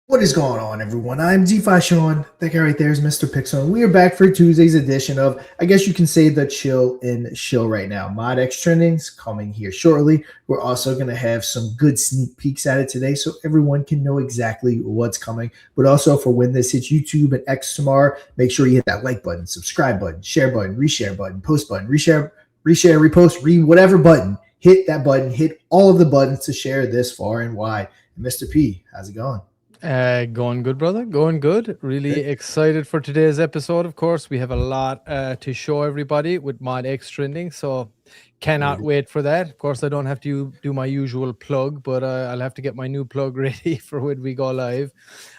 What is going on, everyone? I'm DeFi Sean. That guy right there is Mr. Pixel. We are back for Tuesday's edition of, I guess you can say, the Chill and Shill right now. ModX trendings coming here shortly. We're also going to have some good sneak peeks at it today so everyone can know exactly what's coming. But also for when this hits YouTube and X tomorrow, make sure you hit that like button, subscribe button, share button, reshare button, post button, reshare, repost, whatever button. Hit that button. Hit all of the buttons to share this far and wide. And Mr. P, how's it going? Going good, brother. Going good. Really excited for today's episode. Of course, we have a lot to show everybody with ModX trending, so cannot wait for that. Of course, I don't have to do my usual plug, but I'll have to get my new plug ready for when we go live.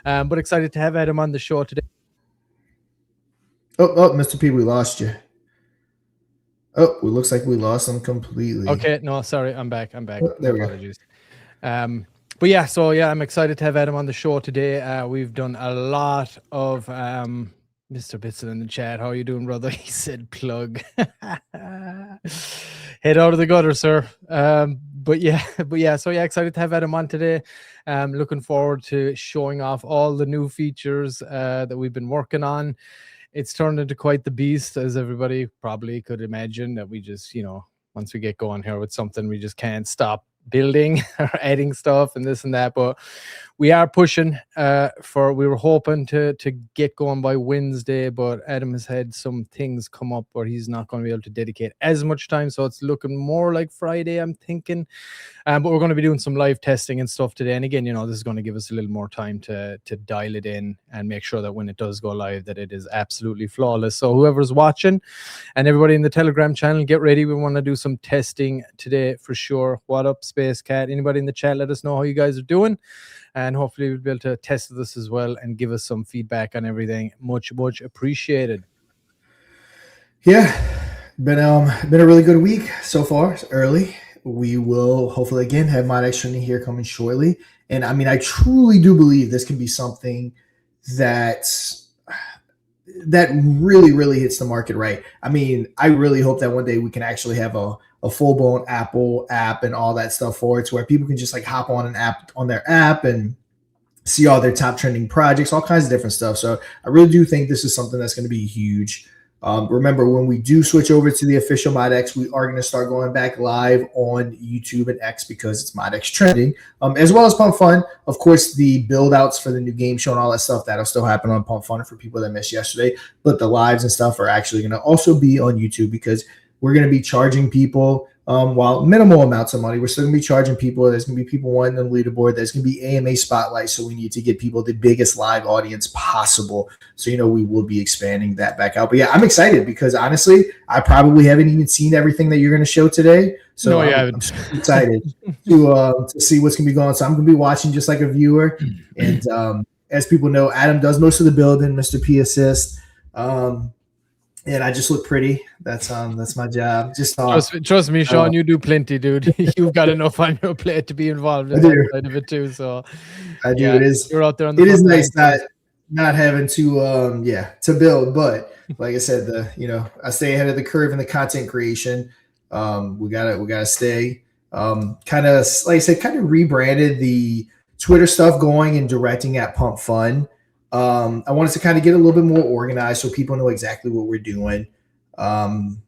But excited to have Adam on the show today. Oh, Mr. P, we lost you. Oh, it looks like we lost him completely. Okay, no, sorry, I'm back. Oh, there we go. But yeah, I'm excited to have Adam on the show today. We've done a lot of Mr. Bitzel in the chat. How are you doing, brother? He said plug. Head out of the gutter, sir. Excited to have Adam on today. Looking forward to showing off all the new features that we've been working on. It's turned into quite the beast, as everybody probably could imagine, that we just, once we get going here with something, we just can't stop building or adding stuff and this and that. But we are pushing we were hoping to get going by Wednesday, but Adam has had some things come up where he's not going to be able to dedicate as much time, so it's looking more like Friday, I'm thinking. But we're going to be doing some live testing and stuff today, and again, this is going to give us a little more time to dial it in and make sure that when it does go live that it is absolutely flawless. So whoever's watching and everybody in the Telegram channel, get ready. We want to do some testing today for sure. What up, Space Cat? Anybody in the chat, let us know how you guys are doing, and hopefully we'll be able to test this as well and give us some feedback on everything. Much appreciated. Yeah, been a really good week so far. It's early. We will hopefully again have ModX trending here coming shortly, and I mean, I truly do believe this can be something that really hits the market right. I mean, I really hope that one day we can actually have a full-blown Apple app and all that stuff for it, to where people can just like hop on their app and see all their top trending projects, all kinds of different stuff. So I really do think this is something that's going to be huge. Remember, when we do switch over to the official ModX, we are going to start going back live on YouTube and X because it's ModX trending, as well as Pump.fun. Of course, the build outs for the new game show and all that stuff, that'll still happen on Pump.fun for people that missed yesterday. But the lives and stuff are actually going to also be on YouTube, because we're going to be charging people, while minimal amounts of money. We're still going to be charging people. There's going to be people wanting the leaderboard. There's going to be AMA spotlight. So we need to get people the biggest live audience possible. So, we will be expanding that back out. But yeah, I'm excited because honestly, I probably haven't even seen everything that you're going to show today. So no, I'm super excited to see what's going to be going on. So I'm going to be watching just like a viewer. And as people know, Adam does most of the building, Mr. P assists. And I just look pretty. That's my job. Just trust me, Sean. You do plenty, dude. You've got enough on your plate to be involved in that side of it too. So I do. It is. You're out there on the. It is nice not having to to build, but like I said, I stay ahead of the curve in the content creation. We gotta stay. Kind of like I said, kind of rebranded the Twitter stuff going and directing at Pump.fun. I wanted to kind of get a little bit more organized so people know exactly what we're doing. When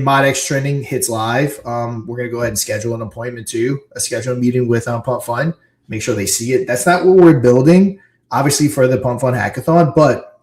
ModX trending hits live, we're going to go ahead and schedule an appointment too, schedule a meeting with Pump.fun, make sure they see it. That's not what we're building, obviously, for the Pump.fun Hackathon, but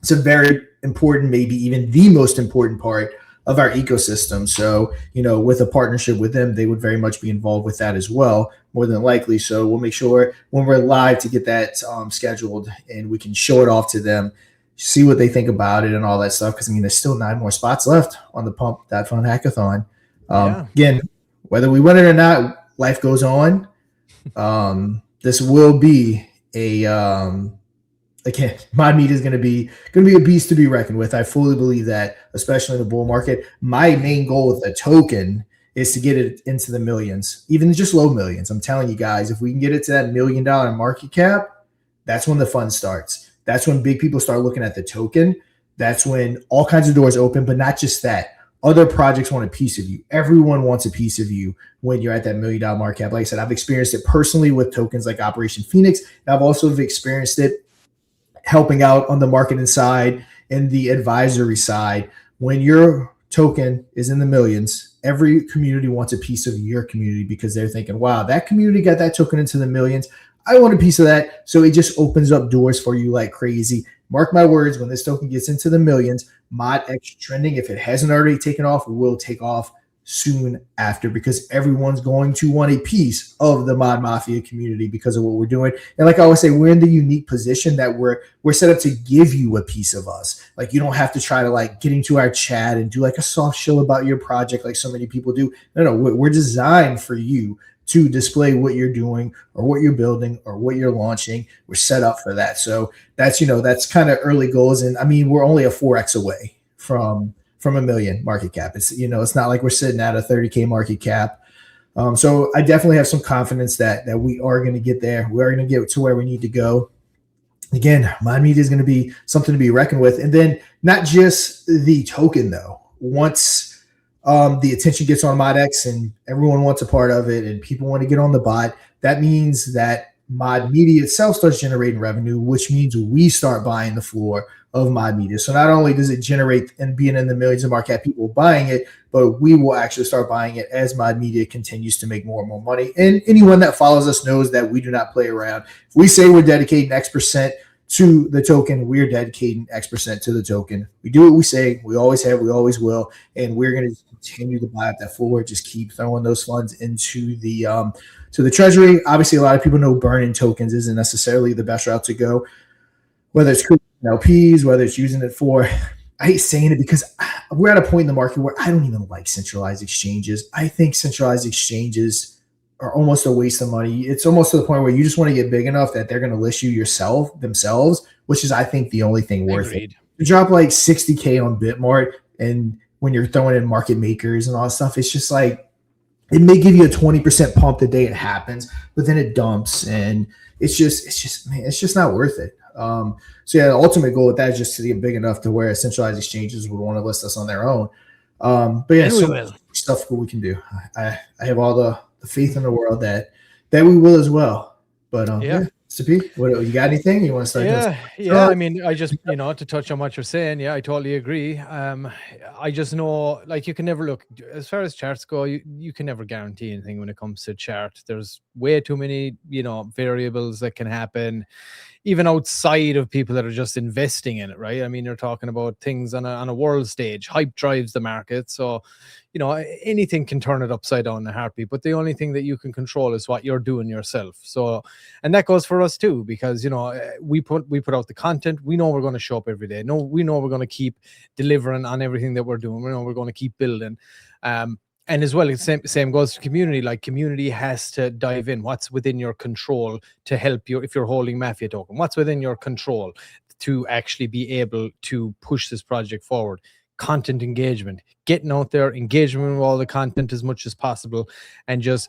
it's a very important, maybe even the most important part of our ecosystem. So, with a partnership with them, they would very much be involved with that as well, more than likely. So we'll make sure when we're live to get that scheduled, and we can show it off to them, see what they think about it and all that stuff. Because there's still 9 more spots left on the Pump.fun Hackathon. Again, whether we win it or not, life goes on. This will be again, mod media is going to be a beast to be reckoned with. I fully believe that, especially in the bull market. My main goal with the token is to get it into the millions, even just low millions. I'm telling you guys, if we can get it to that $1 million market cap, that's when the fun starts. That's when big people start looking at the token. That's when all kinds of doors open, but not just that. other projects want a piece of you. Everyone wants a piece of you when you're at that $1 million market cap. Like I said, I've experienced it personally with tokens like Operation Phoenix. And I've also experienced it helping out on the marketing side and the advisory side. When your token is in the millions, every community wants a piece of your community because they're thinking, wow, that community got that token into the millions. I want a piece of that. So it just opens up doors for you like crazy. Mark my words, when this token gets into the millions, ModX trending, if it hasn't already taken off, will take off soon after, because everyone's going to want a piece of the MOD Mafia community because of what we're doing. And like I always say, we're in the unique position that we're set up to give you a piece of us. Like, you don't have to try to like get into our chat and do like a soft shill about your project like so many people do. No, we're designed for you to display what you're doing or what you're building or what you're launching. We're set up for that. So that's, that's kind of early goals. And I mean, we're only a 4x away from $1 million market cap. It's, it's not like we're sitting at a 30K market cap. So I definitely have some confidence that we are going to get there. We are going to get to where we need to go. Again, MOD Media is going to be something to be reckoned with. And then not just the token though. Once the attention gets on ModX and everyone wants a part of it and people want to get on the bot, that means that MOD Media itself starts generating revenue, which means we start buying the floor of MOD Media. So not only does it generate and being in the millions of market cap people buying it, but we will actually start buying it as MOD Media continues to make more and more money. And anyone that follows us knows that we do not play around. If we say we're dedicating X percent to the token, we're dedicating X percent to the token. We do what we say. We always have. We always will. And we're going to continue to buy up that floor. Just keep throwing those funds into the to the treasury. Obviously, a lot of people know burning tokens isn't necessarily the best route to go. Whether it's LPs, whether it's using it for, I hate saying it because we're at a point in the market where I don't even like centralized exchanges. I think centralized exchanges are almost a waste of money. It's almost to the point where you just want to get big enough that they're going to list you themselves, which is, I think, the only thing worth it. You drop like 60K on Bitmart, and when you're throwing in market makers and all that stuff, it's just like, it may give you a 20% pump the day it happens, but then it dumps, and it's just not worth it. So yeah, the ultimate goal with that is just to get big enough to where centralized exchanges would want to list us on their own. But yeah, so stuff we can do. I have all the faith in the world that we will as well. But yeah. CP, what, you got anything you want to start? Yeah. I mean, I just, to touch on what you're saying, I totally agree. I just know, like, you can never look, as far as charts go, you can never guarantee anything when it comes to chart. There's way too many, variables that can happen, even outside of people that are just investing in it, right? I mean, you're talking about things on a world stage. Hype drives the market. So, anything can turn it upside down in a heartbeat, but the only thing that you can control is what you're doing yourself. So, and that goes for us too, because, we put out the content. We know we're going to show up every day. We know we're going to keep delivering on everything that we're doing. We know we're going to keep building. And as well, same goes to community. Like, community has to dive in. What's within your control to help you if you're holding Mafia token? What's within your control to actually be able to push this project forward? Content engagement, getting out there, engagement with all the content as much as possible, and just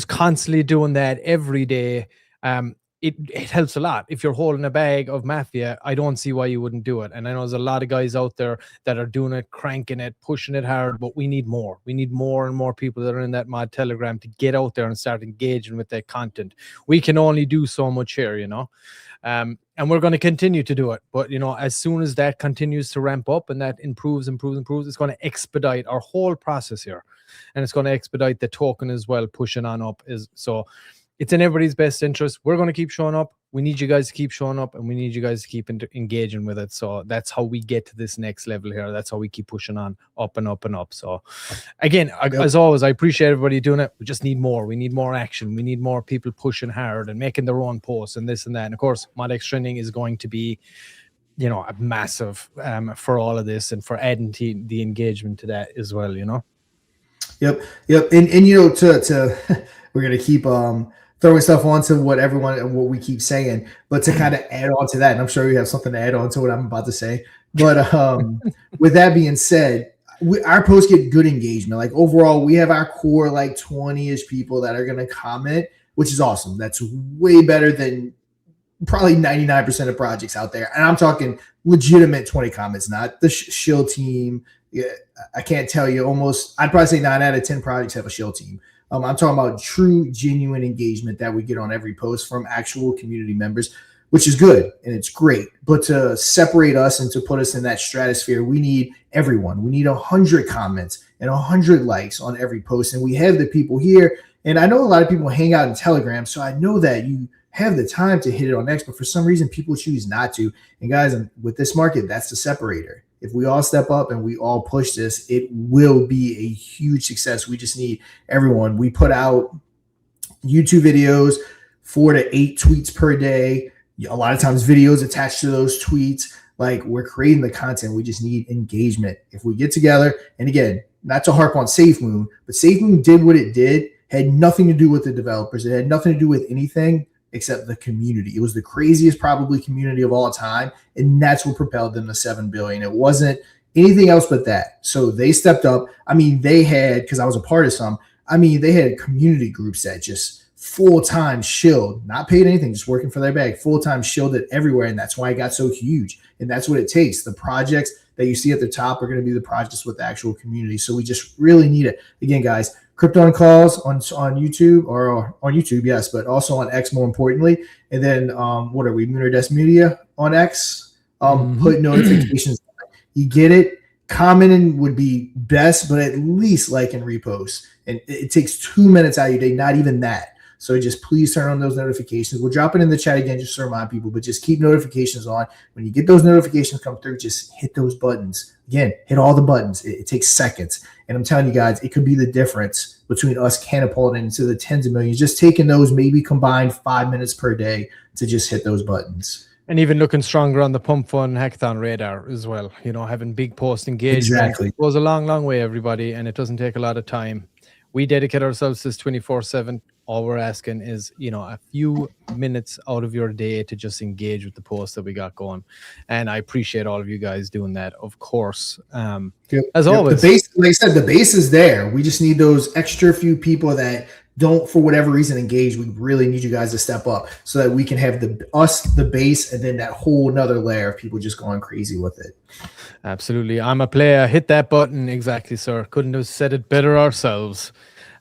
constantly doing that every day. It helps a lot. If you're holding a bag of Mafia, I don't see why you wouldn't do it. And I know there's a lot of guys out there that are doing it, cranking it, pushing it hard, but we need more. We need more and more people that are in that mod Telegram to get out there and start engaging with that content. We can only do so much here, and we're going to continue to do it. But, as soon as that continues to ramp up and that improves, it's going to expedite our whole process here. And it's going to expedite the token as well, pushing on up. So it's in everybody's best interest. We're going to keep showing up. We need you guys to keep showing up, and we need you guys to keep engaging with it. So that's how we get to this next level here. That's how we keep pushing on up and up and up. So again, as always, I appreciate everybody doing it. We just need more. We need more action. We need more people pushing hard and making their own posts and this and that. And of course, ModX trending is going to be, a massive for all of this and for adding to the engagement to that as well. Yep. And to we're gonna keep throwing stuff onto what we keep saying, but to kind of add on to that, and I'm sure you have something to add on to what I'm about to say. But with that being said, our posts get good engagement. Like, overall, we have our core like 20-ish people that are gonna comment, which is awesome. That's way better than probably 99% of projects out there. And I'm talking legitimate 20 comments, not the shill team. Yeah, I can't tell you I'd probably say 9 out of 10 projects have a shill team. I'm talking about true, genuine engagement that we get on every post from actual community members, which is good and it's great. But to separate us and to put us in that stratosphere, we need everyone. We need 100 comments and 100 likes on every post. And we have the people here. And I know a lot of people hang out in Telegram, so I know that you have the time to hit it on X, but for some reason people choose not to. And guys, with this market, that's the separator. If we all step up and we all push this, it will be a huge success. We just need everyone. We put out YouTube videos, 4 to 8 tweets per day. A lot of times videos attached to those tweets. Like, we're creating the content. We just need engagement. If we get together, and again, not to harp on SafeMoon, but SafeMoon did what it did, had nothing to do with the developers. It had nothing to do with anything except the community. It was the craziest probably community of all time, and that's what propelled them to 7 billion. It wasn't anything else but that. So they stepped up. I mean, they had, because I was a part of some, I mean, they had community groups that just full-time shilled, not paid anything, just working for their bag, full-time shilled it everywhere, and that's why it got so huge. And that's what it takes. The projects that you see at the top are going to be the projects with the actual community. So we just really need it. Again, guys, Crypto on Calls on YouTube, or on YouTube, yes, but also on X more importantly. And then what are we, ModX Media on X? Put notifications. You get it. Commenting would be best, but at least like and repost. And it takes 2 minutes out of your day, not even that. So just please turn on those notifications. We'll drop it in the chat again just to remind people, but just keep notifications on. When you get those notifications come through, just hit those buttons. Again, hit all the buttons. It takes seconds. And I'm telling you guys, it could be the difference between us catapulting into the tens of millions, just taking those maybe combined 5 minutes per day to just hit those buttons. And even looking stronger on the Pump.fun Hackathon radar as well. You know, having big post engagement goes a long, long way, everybody, and it doesn't take a lot of time. We dedicate ourselves to this 24/7. All we're asking is, you know, a few minutes out of your day to just engage with the posts that we got going. And I appreciate all of you guys doing that, of course. As always. The base, like I said, the base is there. We just need those extra few people that don't, for whatever reason, engage. We really need you guys to step up so that we can have the base, and then that whole nother layer of people just going crazy with it. Absolutely. I'm a player. Hit that button. Exactly, sir. Couldn't have said it better ourselves.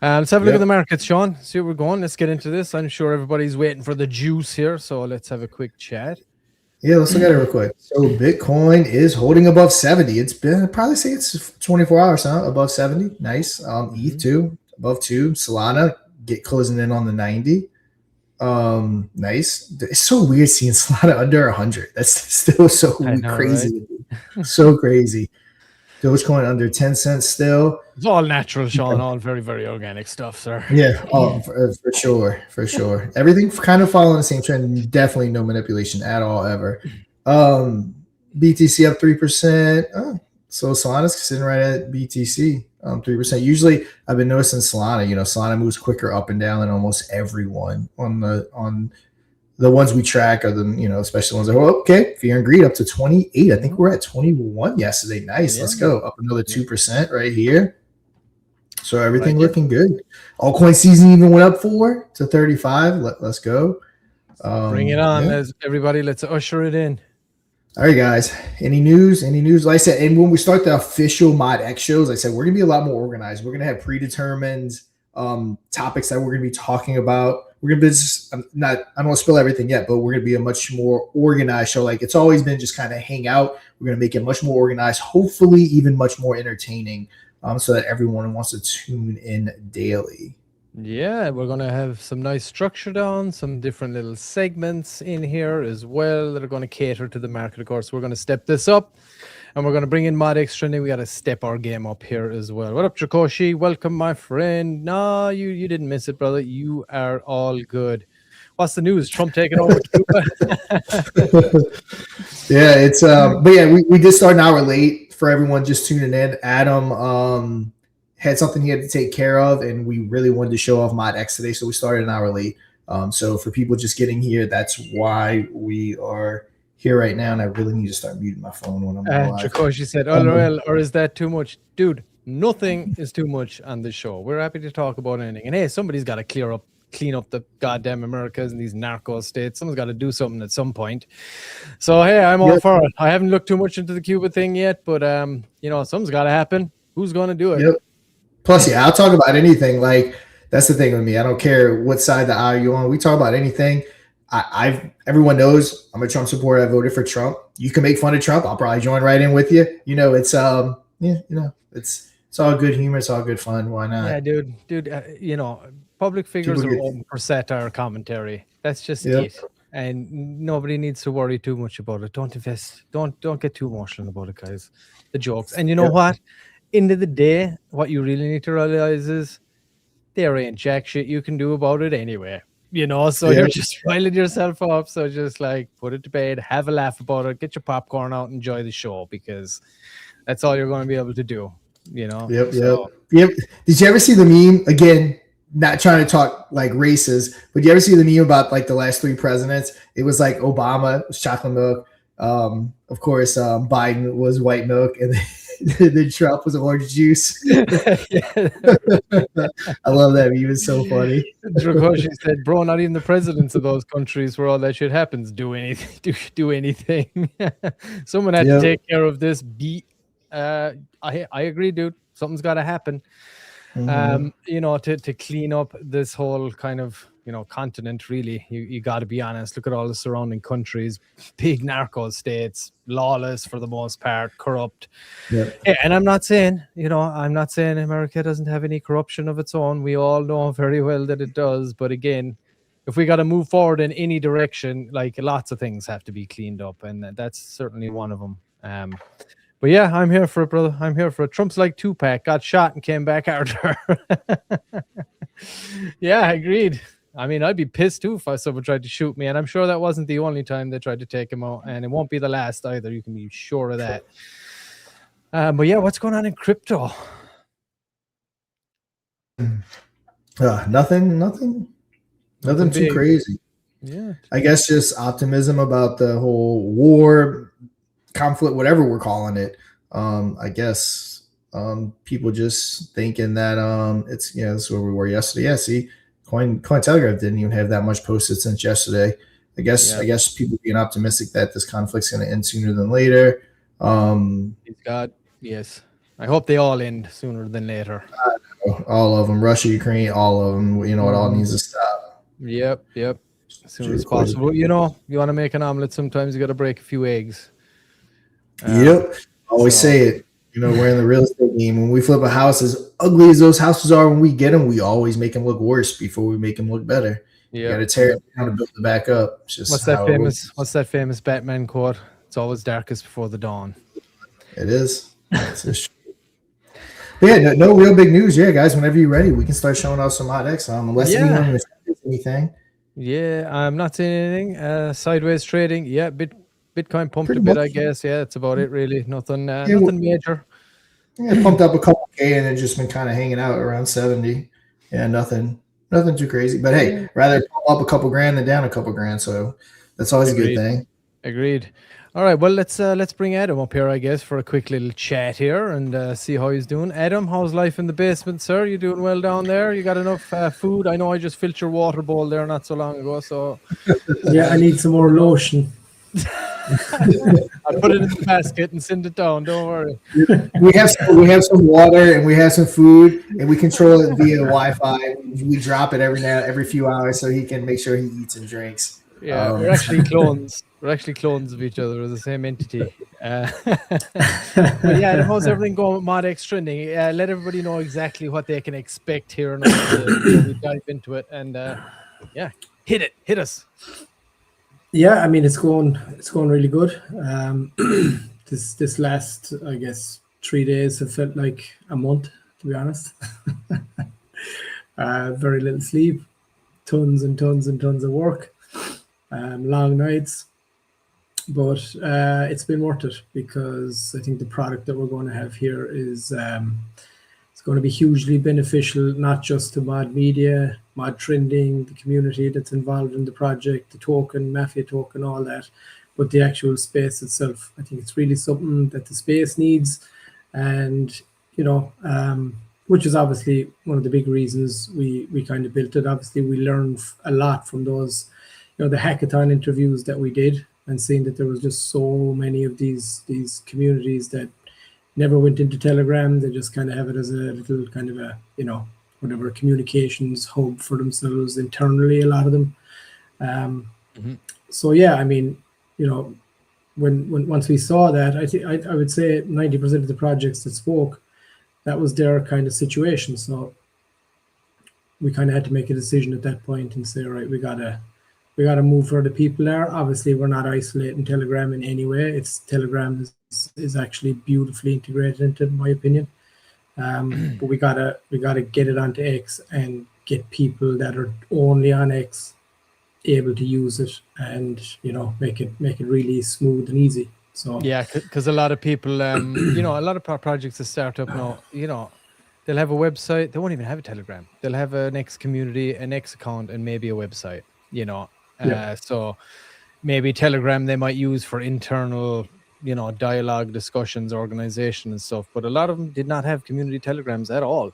Let's have a look at the markets, Sean. See where we're going. Let's get into this. I'm sure everybody's waiting for the juice here, so let's have a quick chat. Yeah, let's look at it real quick. So Bitcoin is holding above 70. It's been, I'd probably say it's 24 hours, huh? Above 70. Nice. ETH too, above 2. Solana closing in on the 90. Nice. It's so weird seeing Solana under 100. That's still so crazy. Right? So crazy. Dogecoin under 10 cents still. It's all natural, Sean. All very, very organic stuff, sir. Yeah, for sure. For sure. Everything kind of following the same trend. Definitely no manipulation at all, ever. BTC up 3%. So Solana's sitting right at BTC, 3%. Usually I've been noticing Solana, Solana moves quicker up and down than almost everyone on the ones we track are the, especially the ones that are, okay, Fear and Greed up to 28. I think we're at 21 yesterday. Nice. Yeah. Let's go. Up another 2% right here. So everything looking good. Altcoin season even went up 4 to 35. Let's go. Bring it on, everybody. Let's usher it in. All right, guys. Any news? Like I said, and when we start the official ModX shows, like I said, we're going to be a lot more organized. We're going to have predetermined topics that we're going to be talking about. We're going to be I don't want to spill everything yet, but we're going to be a much more organized show. Like it's always been just kind of hang out. We're going to make it much more organized, hopefully even much more entertaining, so that everyone wants to tune in daily. Yeah, we're going to have some nice structure down, some different little segments in here as well that are going to cater to the market. Of course, we're going to step this up. And we're going to bring in ModX trending. We got to step our game up here as well. What up, Drakoshi? Welcome, my friend. No, you didn't miss it, brother. You are all good. What's the news? Trump taking over Cuba? Yeah, it's but yeah, we did start an hour late for everyone just tuning in. Adam had something he had to take care of, and we really wanted to show off ModX today, so we started an hour late. So for people just getting here, that's why we are here right now, and I really need to start muting my phone when I'm live. Drakoshi said, LOL, or is that too much? Dude, nothing is too much on this show. We're happy to talk about anything. And hey, somebody's got to clear up clean up the goddamn Americas and these narco states. Someone's got to do something at some point. So hey, I'm all for it. I haven't looked too much into the Cuba thing yet, but something's got to happen. Who's going to do it? Yep. Plus, I'll talk about anything. Like, that's the thing with me. I don't care what side of the aisle you're on. We talk about anything. Everyone knows I'm a Trump supporter. I voted for Trump. You can make fun of Trump. I'll probably join right in with you. It's it's all good humor. It's all good fun. Why not? Yeah, dude. Public figures are open for satire commentary. That's just it. And nobody needs to worry too much about it. Don't get too emotional about it, guys. The jokes. And you know what? End of the day, what you really need to realize is there ain't jack shit you can do about it anyway. So you're just riling yourself up. So just like put it to bed, have a laugh about it, get your popcorn out, enjoy the show, because that's all you're going to be able to do. Yep. Did you ever see the meme again? Not trying to talk like races, but you ever see the meme about like the last 3 presidents? It was like Obama was chocolate milk. Of course, Biden was white milk, and then Trump was orange juice. I love that meme. It's so funny. Dragoshi said, "Bro, not even the presidents of those countries where all that shit happens do anything. Do anything. Someone had to take care of this. I agree, dude. Something's got to happen. To clean up this whole kind of continent. Really, you got to be honest. Look at all the surrounding countries, big narco states, lawless for the most part, corrupt. Yeah, and I'm not saying America doesn't have any corruption of its own. We all know very well that it does. But again, if we got to move forward in any direction, like lots of things have to be cleaned up, and that's certainly one of them. But yeah, I'm here for it, brother. I'm here for it. Trump's like Tupac, got shot and came back harder. Yeah, agreed. I mean, I'd be pissed too if someone tried to shoot me, and I'm sure that wasn't the only time they tried to take him out, and it won't be the last either. You can be sure of that. But yeah, what's going on in crypto? Nothing too crazy. Yeah, I guess just optimism about the whole war, conflict, whatever we're calling it. I guess people just thinking that it's that's where we were yesterday. Yeah, see, Cointelegraph didn't even have that much posted since yesterday. I guess people being optimistic that this conflict's going to end sooner than later. Yes. I hope they all end sooner than later. All of them, Russia, Ukraine, all of them. It all needs to stop. Yep. As soon as possible. You want to make an omelet, sometimes you got to break a few eggs. I always say it. We're in the real estate game. When we flip a house, as ugly as those houses are, when we get them, we always make them look worse before we make them look better. You got to tear it down to build it back up. What's that famous Batman quote? It's always darkest before the dawn. It is. It's yeah, no real big news. Yeah, guys, whenever you're ready, we can start showing off some ModX. Unless anyone says anything. Yeah, I'm not saying anything. Sideways trading. Yeah, Bitcoin pumped a bit, I guess. Yeah, that's about it, really. Nothing major. Yeah, pumped up a couple K and then just been kind of hanging out around 70. Yeah, nothing too crazy. But hey, rather pump up a couple grand than down a couple grand. So that's always a good thing. Agreed. All right, well, let's bring Adam up here, I guess, for a quick little chat here and see how he's doing. Adam, how's life in the basement, sir? You doing well down there? You got enough food? I know I just filled your water bowl there not so long ago, so... Yeah, I need some more lotion. I'll put it in the basket and send it down. Don't worry. We have some water and we have some food and we control it via Wi-Fi. We drop it every few hours so he can make sure he eats and drinks. Yeah, we're actually clones. We're actually clones of each other. We're the same entity. But yeah, how's everything going with ModX trending? Let everybody know exactly what they can expect here and we dive into it. And yeah, hit us. Yeah, I mean it's going really good. This last, I guess, 3 days have felt like a month, to be honest. Very little sleep, tons and tons and tons of work, long nights, but it's been worth it because I think the product that we're going to have here is it's going to be hugely beneficial, not just to Mod Media, Mod Trending, the community that's involved in the project, the token, Mafia token, all that, but the actual space itself. I think it's really something that the space needs, and which is obviously one of the big reasons we kind of built it. Obviously, we learned a lot from those, the hackathon interviews that we did, and seeing that there was just so many of these communities that never went into Telegram. They just kind of have it as a little kind of a, whatever, communications hub for themselves internally, a lot of them. So yeah, I mean, when once we saw that, I would say 90% of the projects that spoke, that was their kind of situation. So we kind of had to make a decision at that point and say, right, we gotta move where the people are. Obviously, we're not isolating Telegram in any way. It's Telegram is actually beautifully integrated into it, in my opinion. But we gotta get it onto X and get people that are only on X able to use it, and make it really smooth and easy. So yeah, because a lot of people, a lot of projects that start up now, they'll have a website. They won't even have a Telegram. They'll have an X community, an X account, and maybe a website. So maybe Telegram they might use for internal, dialogue, discussions, organization, and stuff. But a lot of them did not have community Telegrams at all.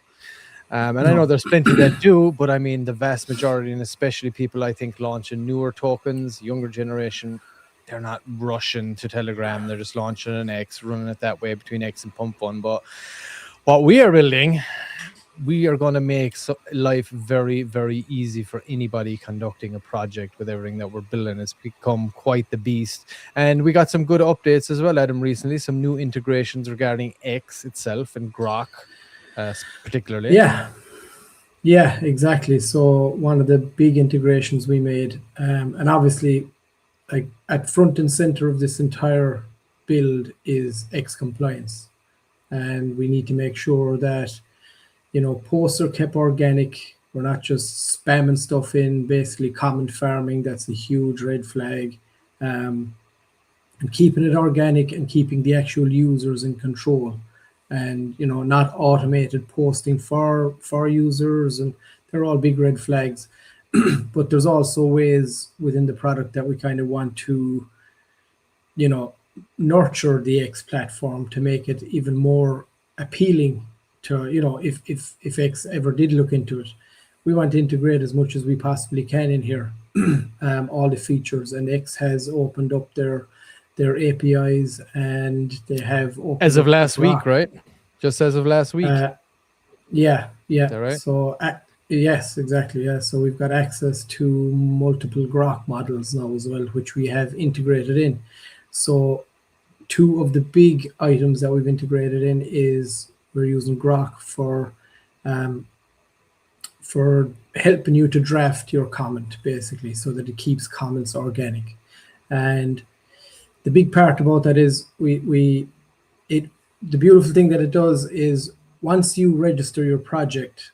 And I know there's plenty that do, but I mean, the vast majority, and especially people I think launching newer tokens, younger generation, they're not rushing to Telegram. They're just launching an X, running it that way between X and Pump.fun. But what we are building, we are going to make life very, very easy for anybody conducting a project with everything that we're building. It's become quite the beast. And we got some good updates as well, Adam, recently. Some new integrations regarding X itself and Grok, particularly. Yeah, exactly. So one of the big integrations we made, and obviously, like at front and center of this entire build is X compliance. And we need to make sure that posts are kept organic. We're not just spamming stuff in, basically comment farming. That's a huge red flag. And keeping it organic and keeping the actual users in control, and not automated posting for users, and they're all big red flags. But there's also ways within the product that we kind of want to nurture the X platform to make it even more appealing to, if X ever did look into it. We want to integrate as much as we possibly can in here, all the features, and X has opened up their APIs, and they have opened as of up last week, right? Just as of last week. Yeah. Is that right? So yes, exactly. Yeah. So we've got access to multiple Grok models now as well, which we have integrated in. So two of the big items that we've integrated in is we're using Grok for helping you to draft your comment, basically, so that it keeps comments organic. And the big part about that is the beautiful thing that it does is once you register your project,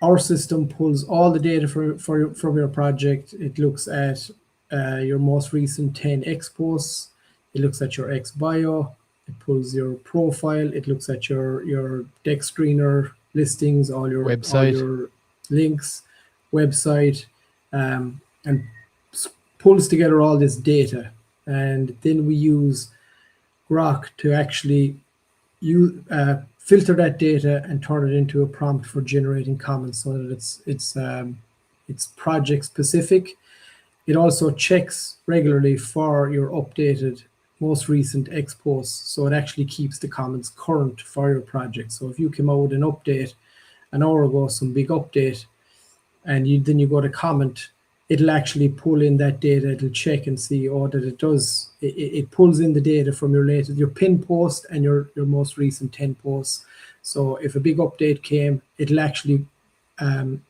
our system pulls all the data from your project. It looks at your most recent 10 X posts. It looks at your X bio. It pulls your profile. It looks at your deck screener listings, all your website, all your links, website, and pulls together all this data. And then we use Grok to actually filter that data and turn it into a prompt for generating comments, so that it's project specific. It also checks regularly for your updated most recent X posts, so it actually keeps the comments current for your project. So if you came out with an update an hour ago, some big update, and then you go to comment, it'll actually pull in that data. It'll check and see that it pulls in the data from your pinned post and your most recent 10 posts. So if a big update came, it'll actually kind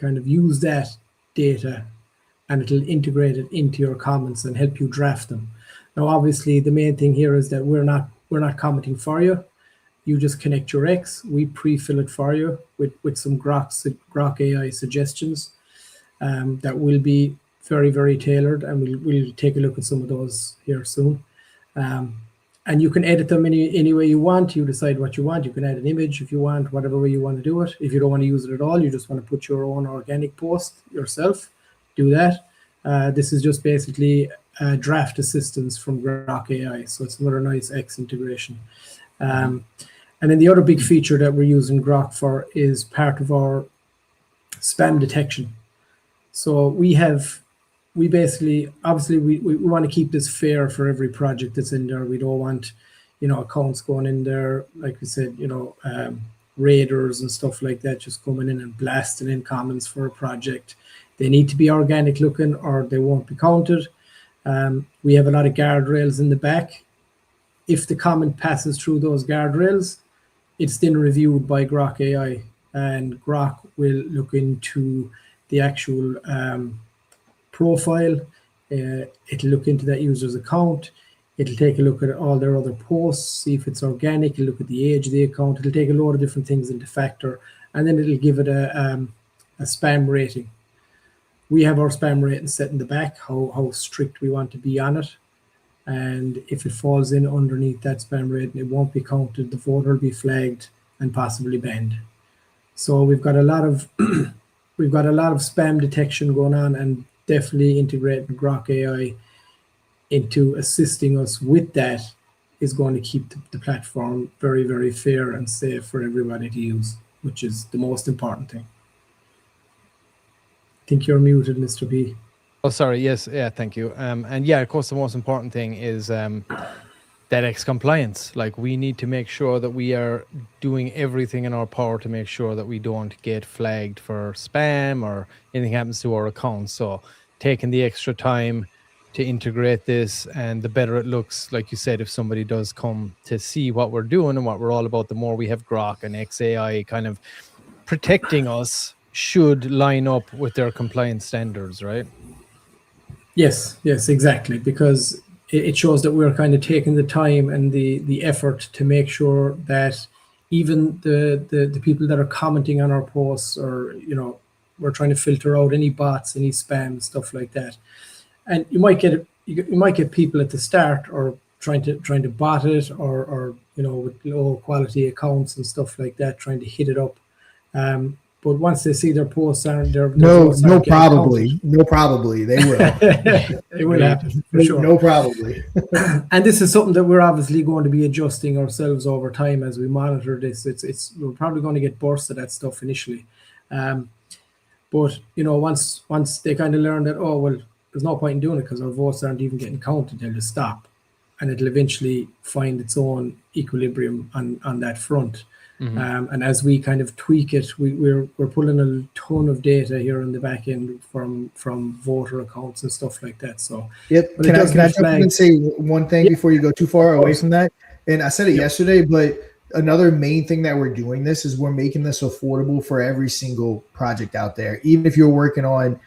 of use that data, and it'll integrate it into your comments and help you draft them. Now, obviously, the main thing here is that we're not commenting for you. You just connect your X. We pre-fill it for you with some Grok AI suggestions that will be very, very tailored, and we'll take a look at some of those here soon. And you can edit them any way you want. You decide what you want. You can add an image if you want, whatever way you want to do it. If you don't want to use it at all, you just want to put your own organic post yourself, do that. This is just basically draft assistance from Grok AI. So it's another nice X integration. And And then the other big feature that we're using Grok for is part of our spam detection. So we basically, obviously we want to keep this fair for every project that's in there. We don't want, accounts going in there, like we said, raiders and stuff like that just coming in and blasting in comments for a project. They need to be organic looking or they won't be counted. We have a lot of guardrails in the back. If the comment passes through those guardrails, it's then reviewed by Grok AI, and Grok will look into the actual profile. It'll look into that user's account. It'll take a look at all their other posts, see if it's organic. It'll look at the age of the account. It'll take a load of different things into factor, and then it'll give it a spam rating. We have our spam rating set in the back, how strict we want to be on it. And if it falls in underneath that spam rating, it won't be counted. The voter will be flagged and possibly banned. So we've got a lot of spam detection going on, and definitely integrating Grok AI into assisting us with that is going to keep the platform very, very fair and safe for everybody to use, which is the most important thing. I think you're muted, Mr. P. Oh, sorry. Yes. Yeah. Thank you. And yeah, of course, the most important thing is DEDX compliance. Like, we need to make sure that we are doing everything in our power to make sure that we don't get flagged for spam or anything happens to our accounts. So taking the extra time to integrate this, and the better it looks, like you said, if somebody does come to see what we're doing and what we're all about, the more we have Grok and XAI kind of protecting us should line up with their compliance standards, right? Yes, exactly, because it shows that we're kind of taking the time and the effort to make sure that even the people that are commenting on our posts, or we're trying to filter out any bots, any spam, stuff like that. And you might get people at the start or trying to bot it, or with low quality accounts and stuff like that, trying to hit it up. But once they see their posts aren't there, probably they will. It will happen for sure. No, probably. And this is something that we're obviously going to be adjusting ourselves over time as we monitor this. We're probably going to get bursts of that stuff initially, but once they kind of learn that, oh well, there's no point in doing it because our votes aren't even getting counted, they'll just stop, and it'll eventually find its own equilibrium on that front. Mm-hmm. And as we kind of tweak it, we're pulling a ton of data here in the back end from voter accounts and stuff like that. So yep. Can I jump in and say one thing before you go too far away from that? And I said it yesterday, but another main thing that we're doing this is we're making this affordable for every single project out there. Even if you're working on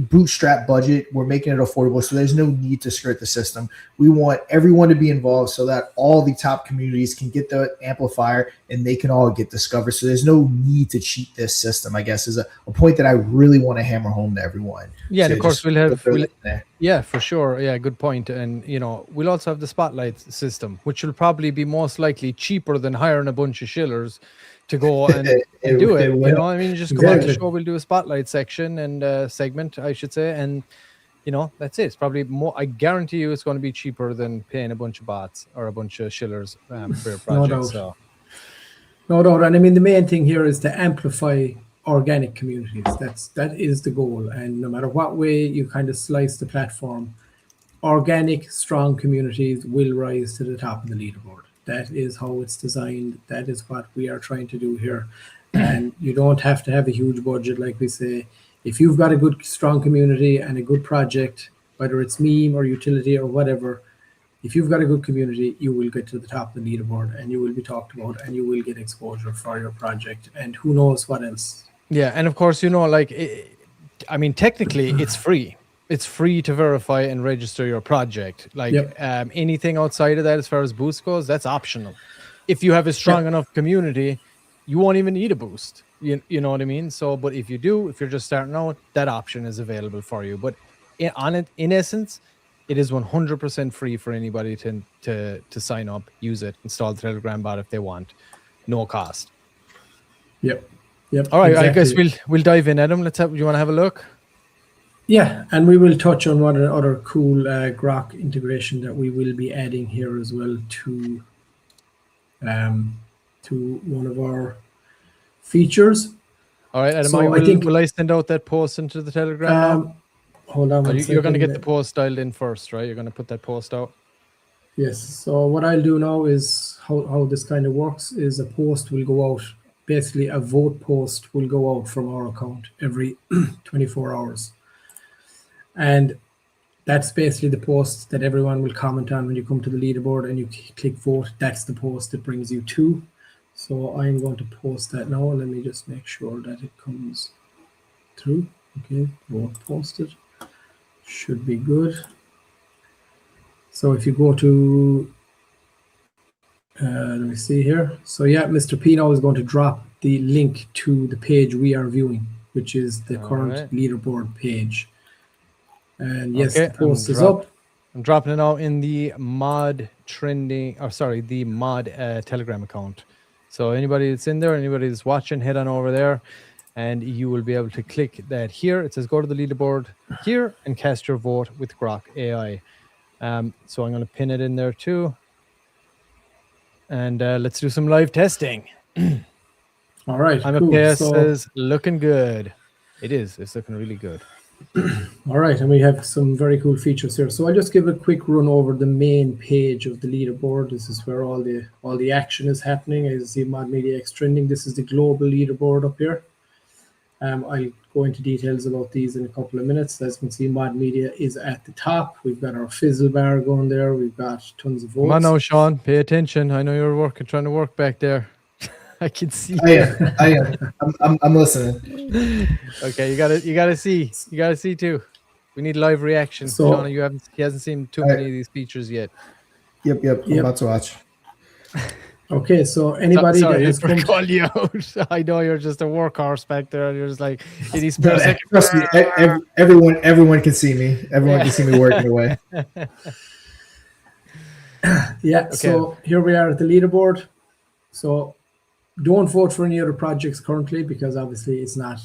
bootstrap budget, we're making it affordable, so there's no need to skirt the system. We want everyone to be involved so that all the top communities can get the amplifier and they can all get discovered. So there's no need to cheat this system, I guess, is a point that I really want to hammer home to everyone. Yeah, so and of course yeah, for sure. Yeah, good point. And we'll also have the spotlight system, which will probably be most likely cheaper than hiring a bunch of shillers to go and do it. Just come on the show, we'll do a spotlight section and segment, I should say, and that's it. It's probably more, I guarantee you it's going to be cheaper than paying a bunch of bots or a bunch of shillers for your project. No doubt. And I mean, the main thing here is to amplify organic communities. That is the goal. And no matter what way you kind of slice the platform, organic, strong communities will rise to the top of the leaderboard. That is how it's designed. That is what we are trying to do here. And you don't have to have a huge budget, like we say. If you've got a good, strong community and a good project, whether it's meme or utility or whatever, if you've got a good community, you will get to the top of the leaderboard and you will be talked about and you will get exposure for your project and who knows what else. Yeah, and of course, technically it's free. It's free to verify and register your project. Anything outside of that, as far as boost goes, that's optional. If you have a strong enough community, you won't even need a boost. You know what I mean? So, but if you do, if you're just starting out, that option is available for you. But in essence, it is 100% free for anybody to sign up, use it, install the Telegram bot if they want, no cost. Yep. All right, exactly. I guess we'll dive in, Adam. You want to have a look? Yeah, and we will touch on what other cool Grok integration that we will be adding here as well to to one of our features. All right, Adam, So I think will I send out that post into the Telegram now? Hold on one You're going to second. get the post dialed in first, right? You're going to put that post out. Yes. So what I'll do now is how this kind of works is a post will go out. Basically, a vote post will go out from our account every 24 hours. And that's basically the post that everyone will comment on when you come to the leaderboard and you click vote. That's the post that brings you to. So I'm going to post that now. Let me just make sure that it comes through. Okay, vote posted. Should be good. So if you go to, let me see here. So yeah, Mr. P now is going to drop the link to the page we are viewing, which is the current leaderboard page. And yes, the post is up. I'm dropping it out in the mod trending, or sorry, the mod Telegram account. So anybody that's in there, anybody that's watching, head on over there and you will be able to click that here. It says go to the leaderboard here and cast your vote with Grok AI. So I'm going to pin it in there too. And let's do some live testing. All right. IMAPS says looking good. It is. It's looking really good. All right, and we have some very cool features here. So I'll just give a quick run over the main page of the leaderboard. This is where all the action is happening. As you see, Mod Media X trending. This is the global leaderboard up here. I'll go into details about these in a couple of minutes. As you can see, Mod Media is at the top. We've got our fizzle bar going there. We've got tons of votes. Come on now, Sean. Pay attention. I know you're trying to work back there. I can see. I am. I'm listening. Okay, you gotta see. You gotta see too. We need live reaction. So, Sean, he hasn't seen too many of these features yet. Yep. I'm about to watch. Okay, so anybody that has come to call you out. I know you're just a workhorse back there, and you're just like, it is perfect. Trust me, everyone can see me. Everyone can see me working away. Yeah. Okay. So here we are at the leaderboard. So don't vote for any other projects currently because obviously it's not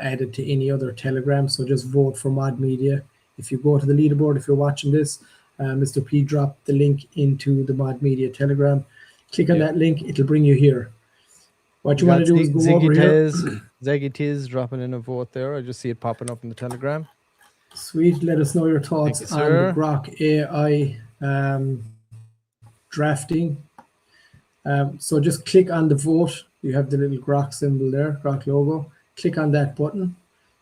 added to any other Telegram. So just vote for Mod Media. If you go to the leaderboard, if you're watching this, Mr. P dropped the link into the Mod Media Telegram. Click on that link; it'll bring you here. What you want to do is go over here. Zaggy Tiz dropping in a vote there. I just see it popping up in the Telegram. Sweet. Let us know your thoughts on the Grok AI drafting. So just click on the vote. You have the little Grok symbol there, Grok logo. Click on that button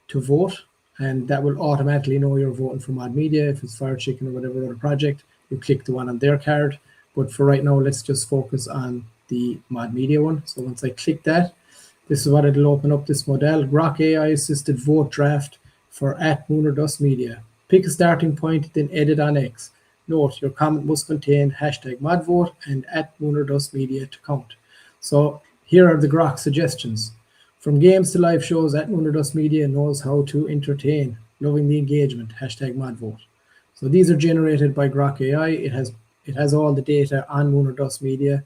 to vote, and that will automatically know you're voting for Mod Media. If it's Fire Chicken or whatever other project, you click the one on their card. But for right now, let's just focus on the Mod Media one. So once I click that, this is what it'll open up, this model, Grok AI assisted vote draft for @MoonerDustMedia. Pick a starting point, then edit on X. Note, your comment must contain #ModVote and @MoonerDustMedia to count. So here are the Grok suggestions. From games to live shows, @MoonerDustMedia knows how to entertain, loving the engagement, #ModVote. So these are generated by Grok AI. It has all the data on MoonerDustMedia.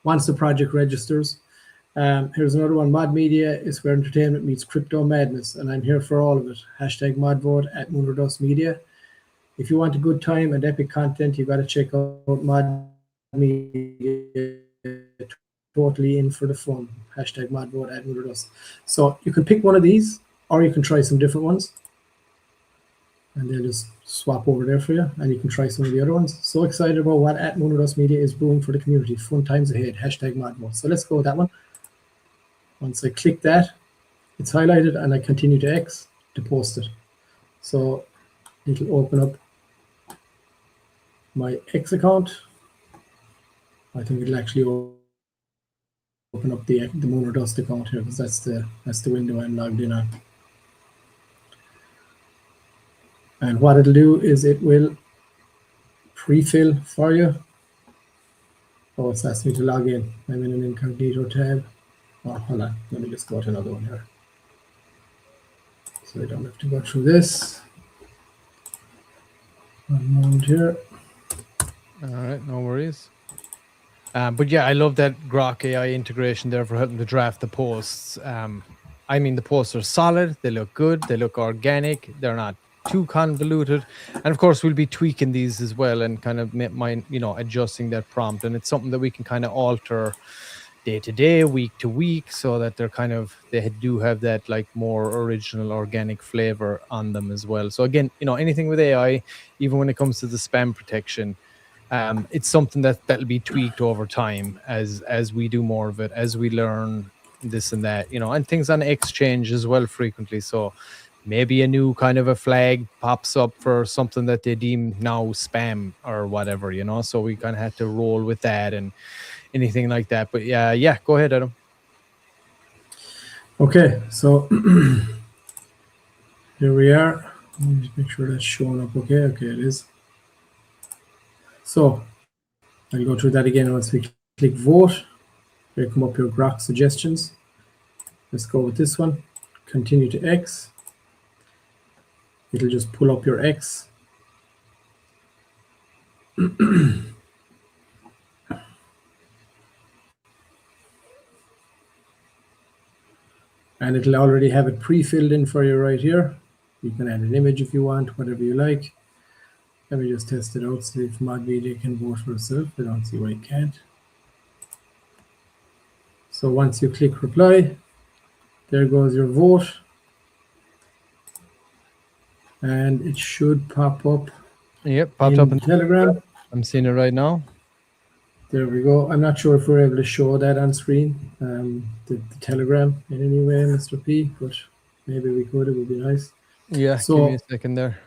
Once the project registers, here's another one. Mod Media is where entertainment meets crypto madness, and I'm here for all of it. #ModVote @MoonerDustMedia. If you want a good time and epic content, you got to check out Mod Media. Totally in for the fun. #ModVote @MoonerDust. So you can pick one of these, or you can try some different ones, and they'll just swap over there for you, and you can try some of the other ones. So excited about what @MoonerDustMedia is brewing for the community. Fun times ahead. #ModVote. So let's go with that one. Once I click that, it's highlighted, and I continue to X to post it. So it'll open up my X account. I think it'll actually open up the MoonerDust account here because that's the window I'm logged in on. And what it'll do is it will pre-fill for you. Oh, it's asking me to log in. I'm in an incognito tab. Oh, hold on. Let me just go to another one here. So I don't have to go through this. One moment here. All right, no worries. But yeah, I love that Grok AI integration there for helping to draft the posts. I mean, the posts are solid. They look good. They look organic. They're not too convoluted. And of course, we'll be tweaking these as well and kind of adjusting that prompt. And it's something that we can kind of alter day to day, week to week, so that they do have that like more original organic flavor on them as well. So again, anything with AI, even when it comes to the spam protection, it's something that'll be tweaked over time as we do more of it, as we learn this and that, and things on Exchange as well frequently. So maybe a new kind of a flag pops up for something that they deem now spam or whatever, so we kind of had to roll with that and anything like that. But yeah, go ahead, Adam. Okay, so here we are. Let me just make sure that's showing up okay. Okay, it is. So I'll go through that again once we click vote. Here come up your grok suggestions. Let's go with this one. Continue to X. It'll just pull up your X. And it'll already have it pre-filled in for you right here. You can add an image if you want, whatever you like. Let me just test it out, see if MOD Media can vote for itself. I don't see why it can't. So once you click reply, there goes your vote. And it should pop up. Yep, popped up in Telegram. I'm seeing it right now. There we go. I'm not sure if we're able to show that on screen, the Telegram in any way, Mr. P, but maybe we could. It would be nice. Yeah, so give me a second there.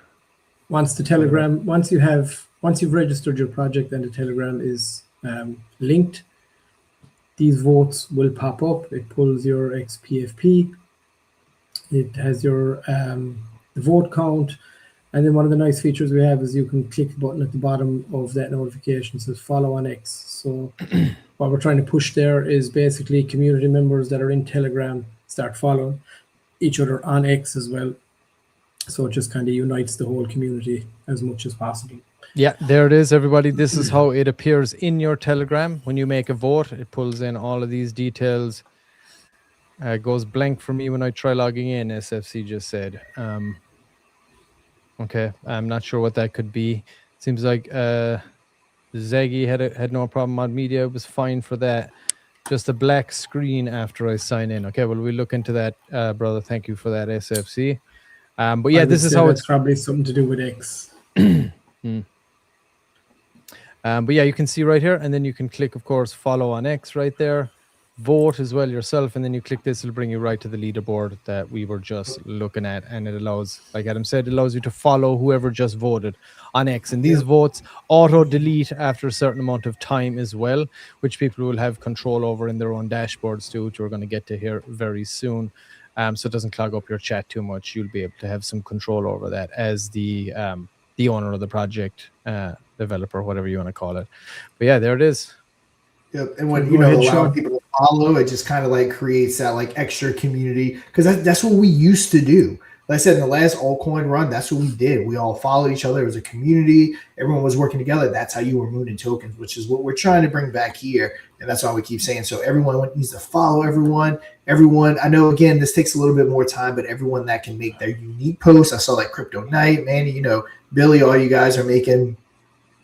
Once the Telegram, once you've registered your project and the Telegram is linked, these votes will pop up. It pulls your XPFP. It has your the vote count. And then one of the nice features we have is you can click the button at the bottom of that notification. It says follow on X. So what we're trying to push there is basically community members that are in Telegram start following each other on X as well. So it just kind of unites the whole community as much as possible. Yeah, there it is, everybody. This is how it appears in your Telegram. When you make a vote, it pulls in all of these details. It goes blank for me when I try logging in, SFC just said. Okay, I'm not sure what that could be. Seems like Zaggy had no problem. MOD Media was fine for that. Just a black screen after I sign in. Okay, well, we'll look into that, brother. Thank you for that, SFC. But yeah, this is how it's probably something to do with X. But yeah, you can see right here, and then you can click, of course, follow on X right there. Vote as well yourself, and then you click this, it'll bring you right to the leaderboard that we were just looking at, and it allows, like Adam said, it allows you to follow whoever just voted on X, and these votes auto delete after a certain amount of time as well, which people will have control over in their own dashboards too, which we're going to get to here very soon. So it doesn't clog up your chat too much. You'll be able to have some control over that as the owner of the project, developer, whatever you want to call it. But yeah, there it is. Yep. And when allow people to follow, it just kind of like creates that like extra community, because that's what we used to do. Like I said, in the last altcoin run, that's what we did. We all followed each other. It was a community. Everyone was working together. That's how you were mooning tokens, which is what we're trying to bring back here. And that's why we keep saying, so everyone needs to follow everyone. Everyone, I know, again, this takes a little bit more time, but everyone that can make their unique posts. I saw like Crypto Knight, Manny, Billy, all you guys are making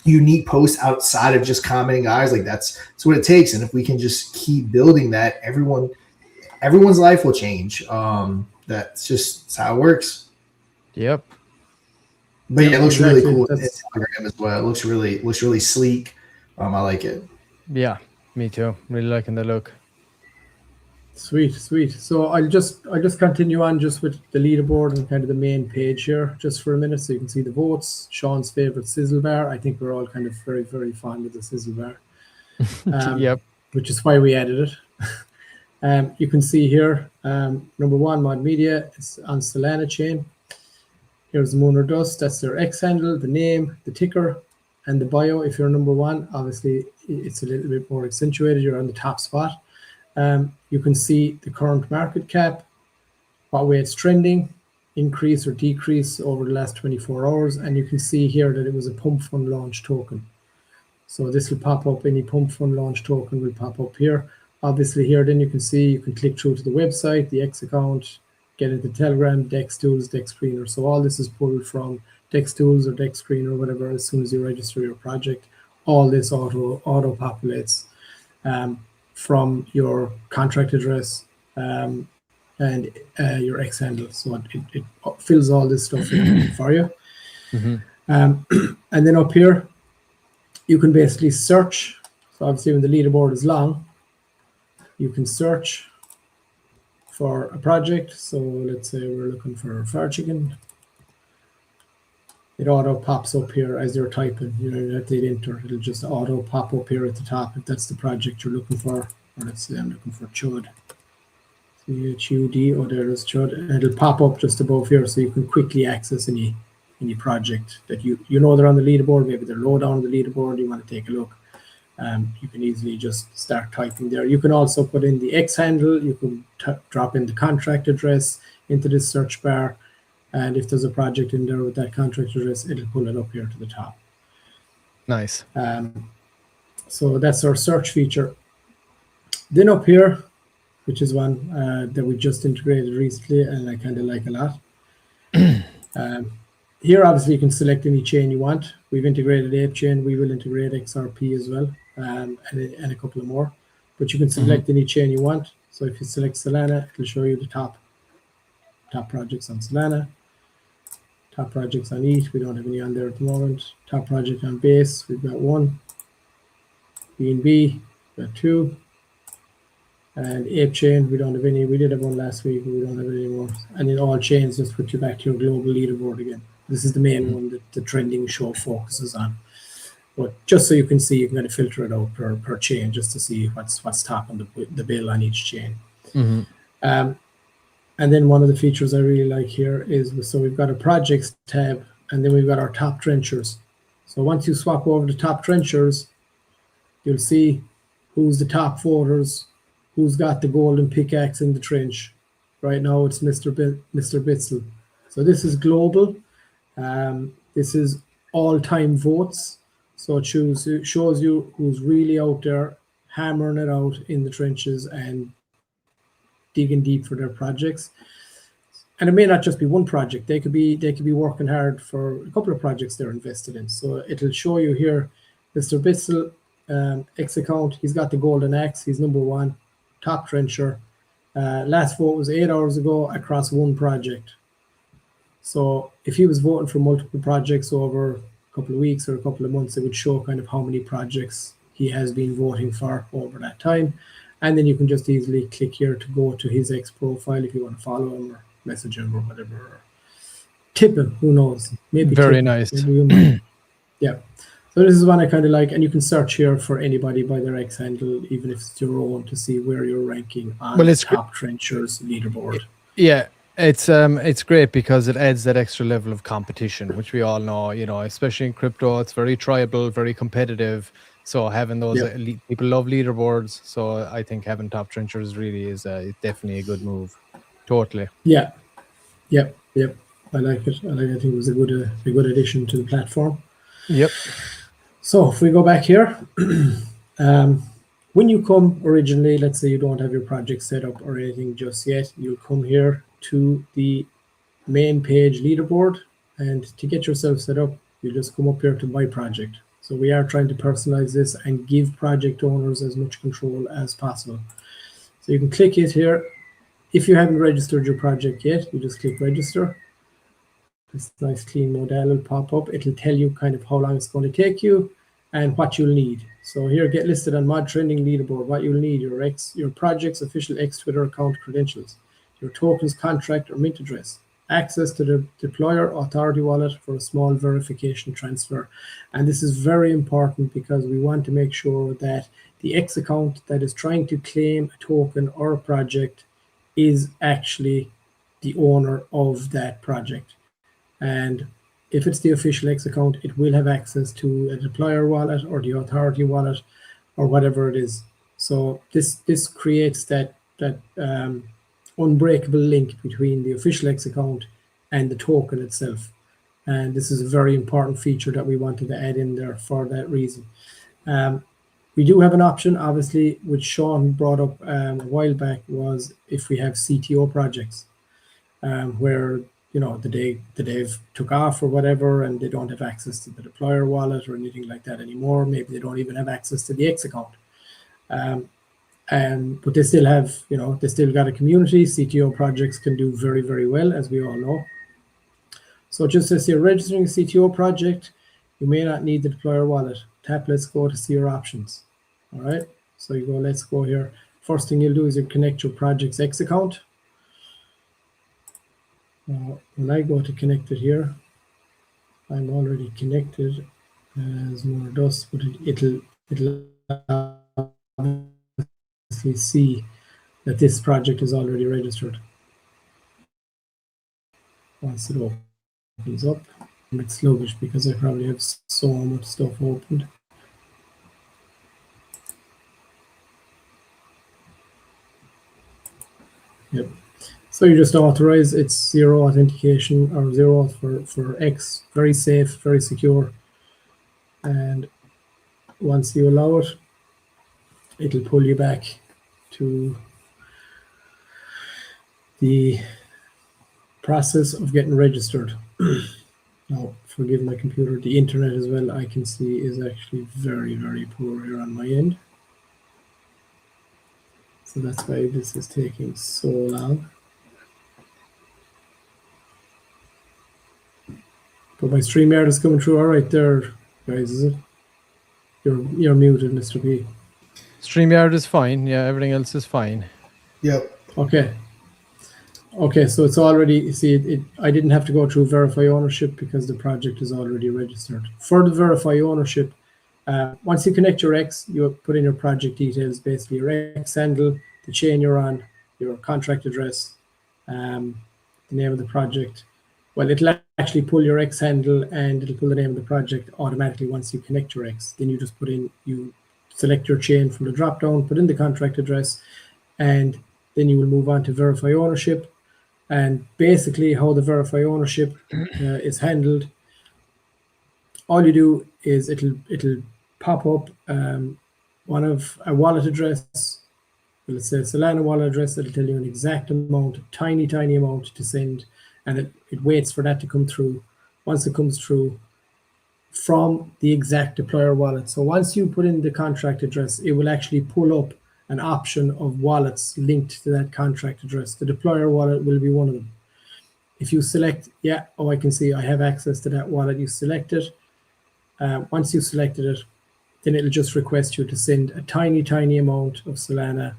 unique posts outside of just commenting guys. Like that's what it takes. And if we can just keep building that, everyone's life will change. That's how it works. Yep. But yeah, it looks really cool in Instagram as well. It looks really sleek. I like it. Yeah, me too. Really liking the look. Sweet. So I'll just continue on just with the leaderboard and kind of the main page here just for a minute, so you can see the votes. Sean's favorite sizzle bar. I think we're all kind of very, very fond of the sizzle bar. Yep. Which is why we added it. You can see here, number one, MOD Media is on Solana chain. Here's Moon or Dust. That's their X handle, the name, the ticker, and the bio. If you're number one, obviously it's a little bit more accentuated. You're on the top spot. You can see the current market cap, what way it's trending, increase or decrease over the last 24 hours. And you can see here that it was a Pump.fun launch token. So this will pop up, any Pump.fun launch token will pop up here. Obviously here, then you can see, you can click through to the website, the X account, get into Telegram, Dex Tools, Dex Screener. So all this is pulled from Dex Tools or Dex Screener or whatever. As soon as you register your project, all this auto populates from your contract address and your X handle. So it fills all this stuff in for you. And then up here, you can basically search. So obviously when the leaderboard is long, you can search for a project. So let's say we're looking for fire chicken. It auto pops up here as you're typing. You don't have to hit enter. It'll just auto pop up here at the top if that's the project you're looking for. Or let's say I'm looking for chud. CHUD. Oh, there is chud. And it'll pop up just above here, so you can quickly access any project that you know they're on the leaderboard. Maybe they're low down on the leaderboard. You want to take a look. You can easily just start typing there. You can also put in the X handle. You can drop in the contract address into this search bar. And if there's a project in there with that contract address, it'll pull it up here to the top. Nice. So that's our search feature. Then up here, which is one that we just integrated recently and I kind of like a lot. Here, obviously, you can select any chain you want. We've integrated Ape Chain. We will integrate XRP as well, and a couple of more. But you can select any chain you want. So if you select Solana, it'll show you the top projects on Solana. Top projects on ETH, we don't have any on there at the moment. Top project on Base, we've got one. BNB, we've got two. And Ape Chain, we don't have any. We did have one last week, but we don't have any anymore. And in all chains, just put you back to your global leaderboard again. This is the main one that the trending show focuses on. But just so you can see, you can kind of filter it out per chain just to see what's top on the bill on each chain. And then one of the features I really like here is, so we've got a projects tab, and then we've got our top trenchers. So once you swap over to top trenchers, you'll see who's the top voters, who's got the golden pickaxe in the trench. Right now it's Mr. Bitzel. So this is global. This is all-time votes. So it shows you who's really out there hammering it out in the trenches and digging deep for their projects. And it may not just be one project. They could be working hard for a couple of projects they're invested in. So it'll show you here, Mr. Bitzel, X account, he's got the golden axe, he's number one, top trencher. Last vote was 8 hours ago across one project. So if he was voting for multiple projects over a couple of weeks or a couple of months, it would show kind of how many projects he has been voting for over that time. And then you can just easily click here to go to his X profile if you want to follow him or message him or whatever. Or tip him, who knows? Maybe very nice. Maybe yeah. So this is one I kind of like, and you can search here for anybody by their X handle, even if it's your own, to see where you're ranking on the top trenchers leaderboard. Yeah, it's great because it adds that extra level of competition, which we all know, especially in crypto, it's very tribal, very competitive. So having those elite people love leaderboards. So I think having top trenchers really is definitely a good move. Totally. Yeah. Yep. I like it. I think it was a good addition to the platform. Yep. So if we go back here, when you come originally, let's say you don't have your project set up or anything just yet, you'll come here to the main page leaderboard, and to get yourself set up, you just come up here to My Project. So we are trying to personalize this and give project owners as much control as possible. So you can click it here. If you haven't registered your project yet, you just click register. This nice clean model will pop up. It'll tell you kind of how long it's going to take you and what you'll need. So here, get listed on Mod Trending Leaderboard. What you'll need: your project's official X Twitter account credentials, your tokens, contract, or mint address, access to the deployer authority wallet for a small verification transfer. And this is very important because we want to make sure that the X account that is trying to claim a token or a project is actually the owner of that project. And if it's the official X account, it will have access to a deployer wallet or the authority wallet or whatever it is. So this creates that unbreakable link between the official X account and the token itself. And this is a very important feature that we wanted to add in there for that reason. We do have an option, obviously, which Sean brought up a while back, was if we have CTO projects. where the dev took off or whatever, and they don't have access to the deployer wallet or anything like that anymore. Maybe they don't even have access to the X account. But they still have, they still got a community. CTO projects can do very, very well, as we all know. So just as you're registering a CTO project, you may not need the deployer wallet. Tap Let's Go to see your options. All right. So you go Let's Go here. First thing you'll do is you connect your project's X account. Now, when I go to connect it here, I'm already connected as ModX, but it'll obviously see that this project is already registered. Once it opens up, and it's sluggish because I probably have so much stuff opened. Yep. So you just authorize, it's zero authentication or zero for X, very safe, very secure. And once you allow it, it'll pull you back to the process of getting registered. Now, forgive my computer, the internet as well, I can see is actually very, very poor here on my end. So that's why this is taking so long. But my StreamYard is coming through all right there, guys, is it? You're muted, Mr. P. StreamYard is fine. Yeah, everything else is fine. Yep. Okay. Okay, so it's already, you see, I didn't have to go through verify ownership because the project is already registered. For the verify ownership, once you connect your X, you put in your project details, basically your X handle, the chain you're on, your contract address, the name of the project. Well, it'll actually pull your X handle and it'll pull the name of the project automatically once you connect your X. Then you just you select your chain from the drop down, put in the contract address, and then you will move on to verify ownership. And basically how the verify ownership is handled, all you do is it'll pop up one of a wallet address. Let's say Solana wallet address. That'll tell you an exact amount, tiny amount to send, and it waits for that to come through. Once it comes through from the exact deployer wallet. So once you put in the contract address, it will actually pull up an option of wallets linked to that contract address. The deployer wallet will be one of them. If you select, I can see I have access to that wallet, you select it. Once you've selected it, then it'll just request you to send a tiny amount of Solana,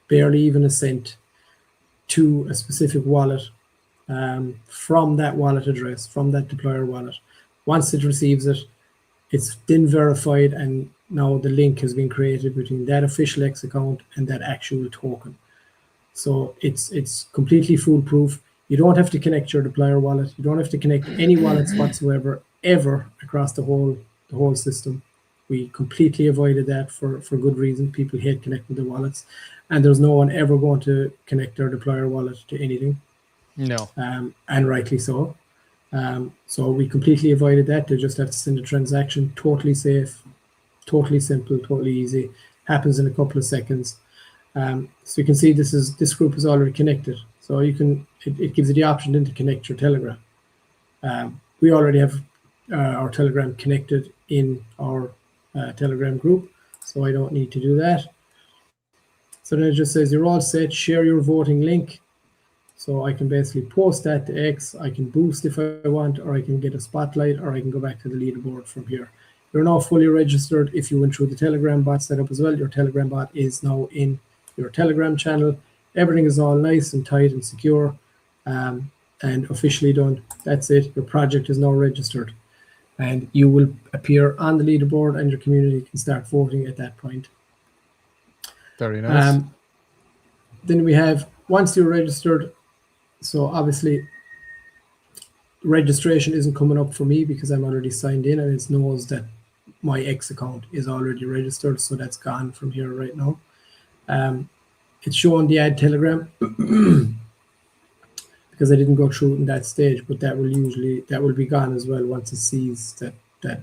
barely even a cent, to a specific wallet from that wallet address, from that deployer wallet. Once it receives it, it's then verified, and now the link has been created between that official X account and that actual token. So it's completely foolproof. You don't have to connect your deployer wallet. You don't have to connect any wallets whatsoever, ever, across the whole system. We completely avoided that for good reason. People hate connecting their wallets, and there's no one ever going to connect their deployer wallet to anything. No. And rightly so. So we completely avoided that. They just have to send a transaction, totally safe, totally simple, totally easy. Happens in a couple of seconds. So you can see this group is already connected. So you can it gives you the option then to connect your Telegram. We already have our Telegram connected in our Telegram group, so I don't need to do that. So then it just says you're all set. Share your voting link. So I can basically post that to X. I can boost if I want, or I can get a spotlight, or I can go back to the leaderboard from here. You're now fully registered. If you went through the Telegram bot setup as well, your Telegram bot is now in your Telegram channel. Everything is all nice and tight and secure and officially done. That's it. Your project is now registered, and you will appear on the leaderboard, and your community can start voting at that point. Very nice. Then we have, once you're registered, so obviously registration isn't coming up for me because I'm already signed in, and it knows that my X account is already registered, so that's gone from here right now. It's showing the add Telegram because I didn't go through it in that stage, but that will be gone as well once it sees that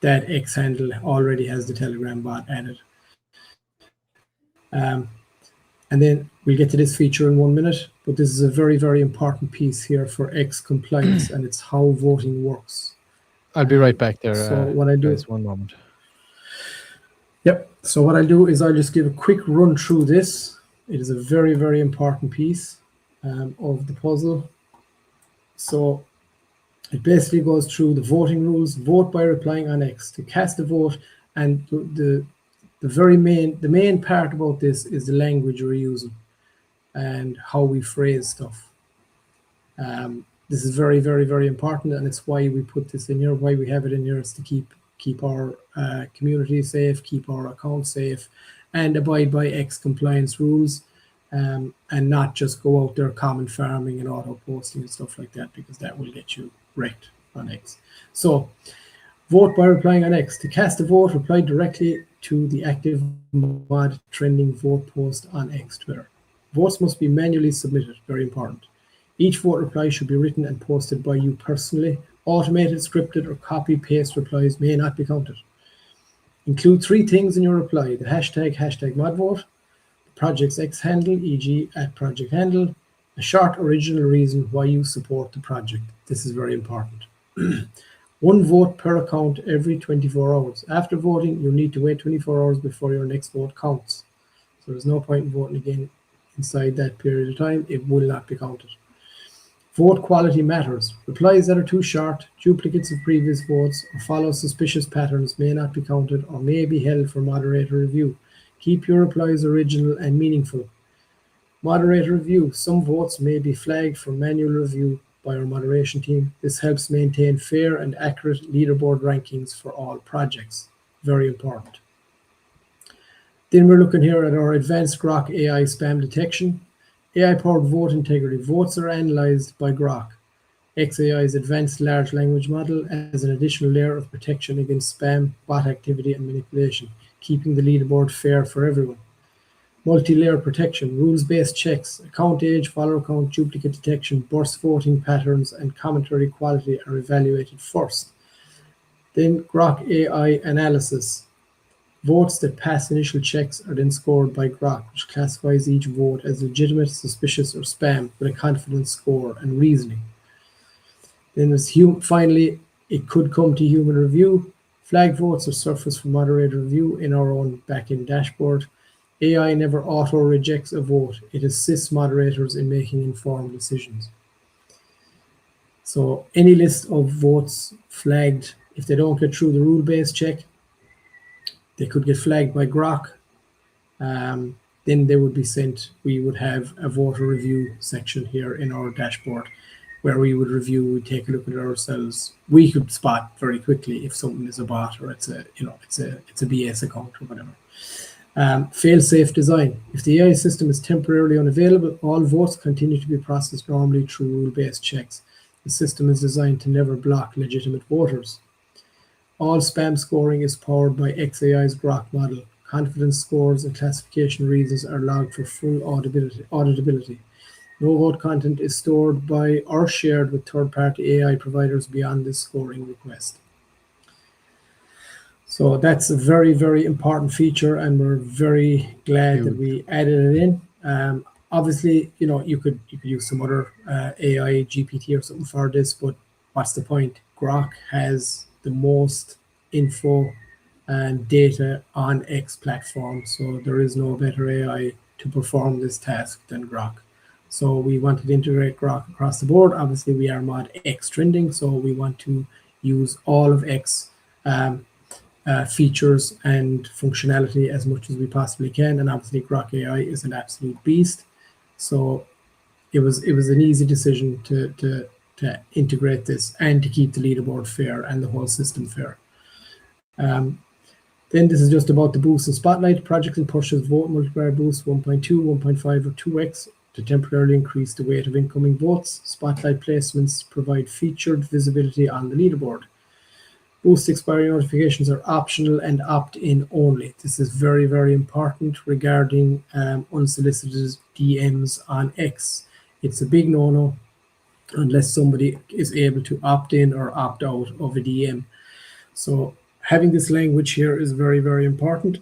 X handle already has the Telegram bot added. And And then we'll get to this feature in 1 minute, but this is a very, very important piece here for X compliance, and it's how voting works. I'll be right back there. So what I do, guys, one moment. Yep. So what I'll do is I'll just give a quick run through this. It is a very, very important piece of the puzzle. So it basically goes through the voting rules. Vote by replying on X to cast a vote, and the main part about this is the language we're using and how we phrase stuff. This is very, very, very important, and it's why we put this in here. Why we have it in here is to keep our community safe, keep our accounts safe, and abide by X compliance rules, and not just go out there comment farming and auto posting and stuff like that, because that will get you wrecked on X. So vote by replying on X. To cast a vote, reply directly to the active mod trending vote post on X Twitter. Votes must be manually submitted, very important. Each vote reply should be written and posted by you personally. Automated, scripted, or copy-paste replies may not be counted. Include 3 things in your reply: the hashtag #modvote, the project's X handle, e.g. @projecthandle, a short original reason why you support the project. This is very important. 1 vote per account every 24 hours. After voting, you'll need to wait 24 hours before your next vote counts. So there's no point in voting again inside that period of time. It will not be counted. Vote quality matters. Replies that are too short, duplicates of previous votes, or follow suspicious patterns may not be counted or may be held for moderator review. Keep your replies original and meaningful. Moderator review. Some votes may be flagged for manual review by our moderation team. This helps maintain fair and accurate leaderboard rankings for all projects. Very important. Then we're looking here at our advanced Grok AI spam detection. AI-powered vote integrity. Votes are analyzed by Grok, XAI's advanced large language model, as an additional layer of protection against spam, bot activity, and manipulation, keeping the leaderboard fair for everyone. Multi-layer protection. Rules-based checks. Account age, follower count, duplicate detection, burst voting patterns, and commentary quality are evaluated first. Then Grok AI analysis. Votes that pass initial checks are then scored by Grok, which classifies each vote as legitimate, suspicious, or spam with a confidence score and reasoning. Then there's finally, it could come to human review. Flag votes are surfaced for moderator review in our own backend dashboard. AI never auto-rejects a vote. It assists moderators in making informed decisions. So any list of votes flagged, if they don't get through the rule-based check, they could get flagged by Grok. Then they would be sent. We would have a voter review section here in our dashboard where we would review, we take a look at it ourselves. We could spot very quickly if something is a bot or it's a BS account or whatever. Fail-safe design. If the AI system is temporarily unavailable, all votes continue to be processed normally through rule-based checks. The system is designed to never block legitimate voters. All spam scoring is powered by XAI's Grok model. Confidence scores and classification reasons are logged for full auditability. No vote content is stored by or shared with third-party AI providers beyond this scoring request. So that's a very, very important feature, and we're very glad that we added it in. Obviously, you could use some other AI GPT or something for this, but what's the point? Grok has the most info and data on X platform, so there is no better AI to perform this task than Grok. So we wanted to integrate Grok across the board. Obviously, we are ModX trending, so we want to use all of X features and functionality as much as we possibly can. And obviously, Grok AI is an absolute beast. So it was an easy decision to integrate this and to keep the leaderboard fair and the whole system fair. Then this is just about the boost and spotlight. Projects and pushes vote multiplier boost 1.2, 1.5, or 2x to temporarily increase the weight of incoming votes. Spotlight placements provide featured visibility on the leaderboard. Boost expiry notifications are optional and opt-in only. This is very, very important regarding unsolicited DMs on X. It's a big no-no unless somebody is able to opt in or opt out of a DM. So having this language here is very, very important.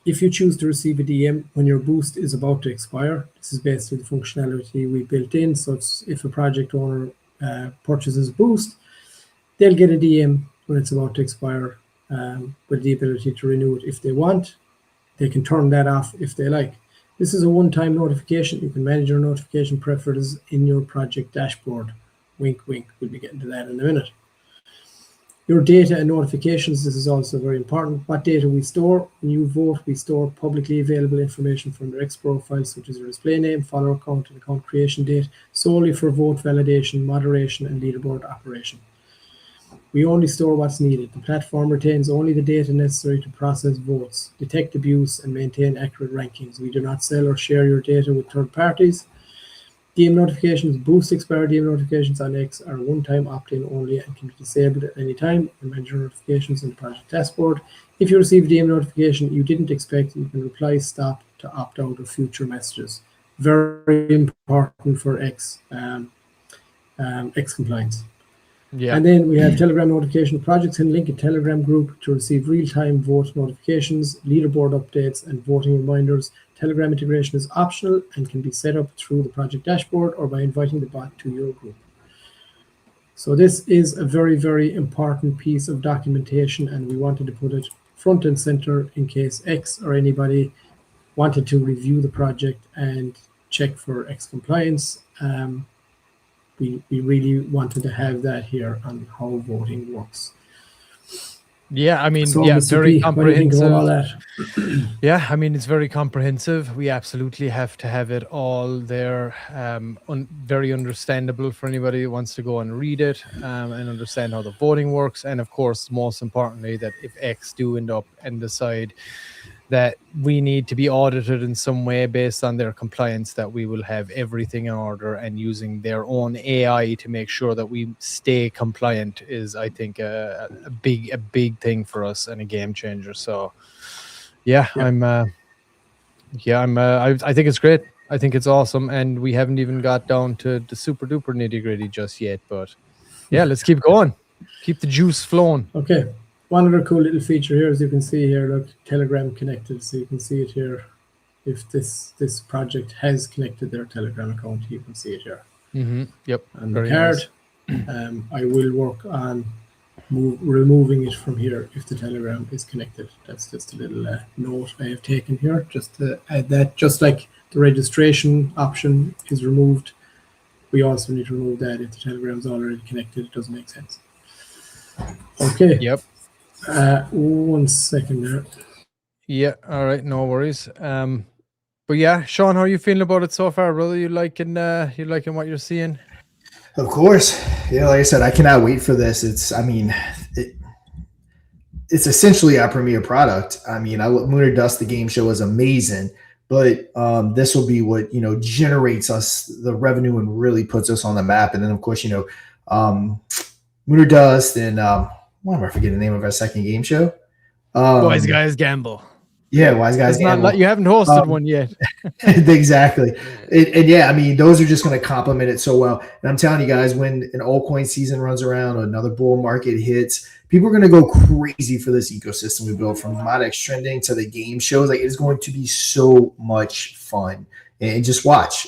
If you choose to receive a DM when your boost is about to expire, this is basically the functionality we built in. So if a project owner purchases a boost, they'll get a DM when it's about to expire, with the ability to renew it if they want. They can turn that off if they like. This is a one-time notification. You can manage your notification preferences in your project dashboard. Wink, wink. We'll be getting to that in a minute. Your data and notifications, this is also very important. What data we store. When you vote, we store publicly available information from your X profiles, such as your display name, follower count, and account creation date, solely for vote validation, moderation, and leaderboard operation. We only store what's needed. The platform retains only the data necessary to process votes, detect abuse, and maintain accurate rankings. We do not sell or share your data with third parties. DM notifications, boost expired DM notifications on X are one-time opt-in only and can be disabled at any time. You manage your notifications in the project dashboard. If you receive a DM notification you didn't expect, you can reply stop to opt out of future messages. Very important for X compliance. Yeah. And then we have Telegram notification. Projects can link a Telegram group to receive real-time vote notifications, leaderboard updates, and voting reminders. Telegram integration is optional and can be set up through the project dashboard or by inviting the bot to your group. So this is a very, very important piece of documentation, and we wanted to put it front and center in case X or anybody wanted to review the project and check for X compliance. We really wanted to have that here on how voting works. Yeah, I mean, So, yeah, Mr. very P, what do you think comprehensive. about all that? Yeah, I mean, it's very comprehensive. We absolutely have to have it all there, very understandable for anybody who wants to go and read it, and understand how the voting works. And of course, most importantly, that if X do end up and decide that we need to be audited in some way based on their compliance, that we will have everything in order, and using their own AI to make sure that we stay compliant is, I think, a big thing for us and a game changer. So yeah, Yeah. I think it's great. I think it's awesome, and we haven't even got down to the super duper nitty gritty just yet, but yeah, let's keep going. Keep the juice flowing. Okay. One other cool little feature here, as you can see here, look, Telegram connected. So you can see it here. If this project has connected their Telegram account, you can see it here. Yep. On the card. Nice. I will work on removing it from here if the Telegram is connected. That's just a little note I have taken here, just to add that. Just like the registration option is removed, we also need to remove that if the Telegram is already connected. It doesn't make sense. Okay. Yep. 1 second there. Yeah. All right. No worries. But yeah, Sean, how are you feeling about it so far, brother? You liking what you're seeing? Of course. Yeah, like I said, I cannot wait for this. It's essentially our premier product. I mean, Moon or Dust, the game show, is amazing, but this will be what, generates us the revenue and really puts us on the map. And then, of course, Moon or Dust and why am I forgetting the name of our second game show? Wise Guys Gamble. Yeah, Wise Guys Gamble. Not like you haven't hosted one yet. Exactly. And yeah, I mean, those are just going to complement it so well. And I'm telling you guys, when an altcoin season runs around or another bull market hits, people are going to go crazy for this ecosystem we built, from ModX trending to the game shows. Like, it's going to be so much fun. And just watch.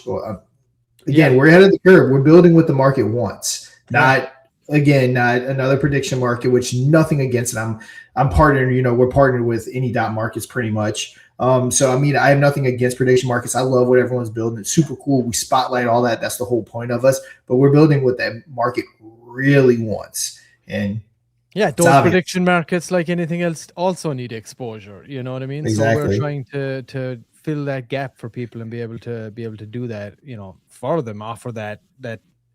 Again, we're ahead of the curve. We're building what the market wants, not another prediction market, which nothing against it. I'm partnering, we're partnered with any dot markets pretty much. So, I mean, I have nothing against prediction markets. I love what everyone's building. It's super cool. We spotlight all that. That's the whole point of us. But we're building what that market really wants. And yeah, those prediction markets, like anything else, also need exposure. You know what I mean? Exactly. So we're trying to fill that gap for people and be able to do that, for them, offer that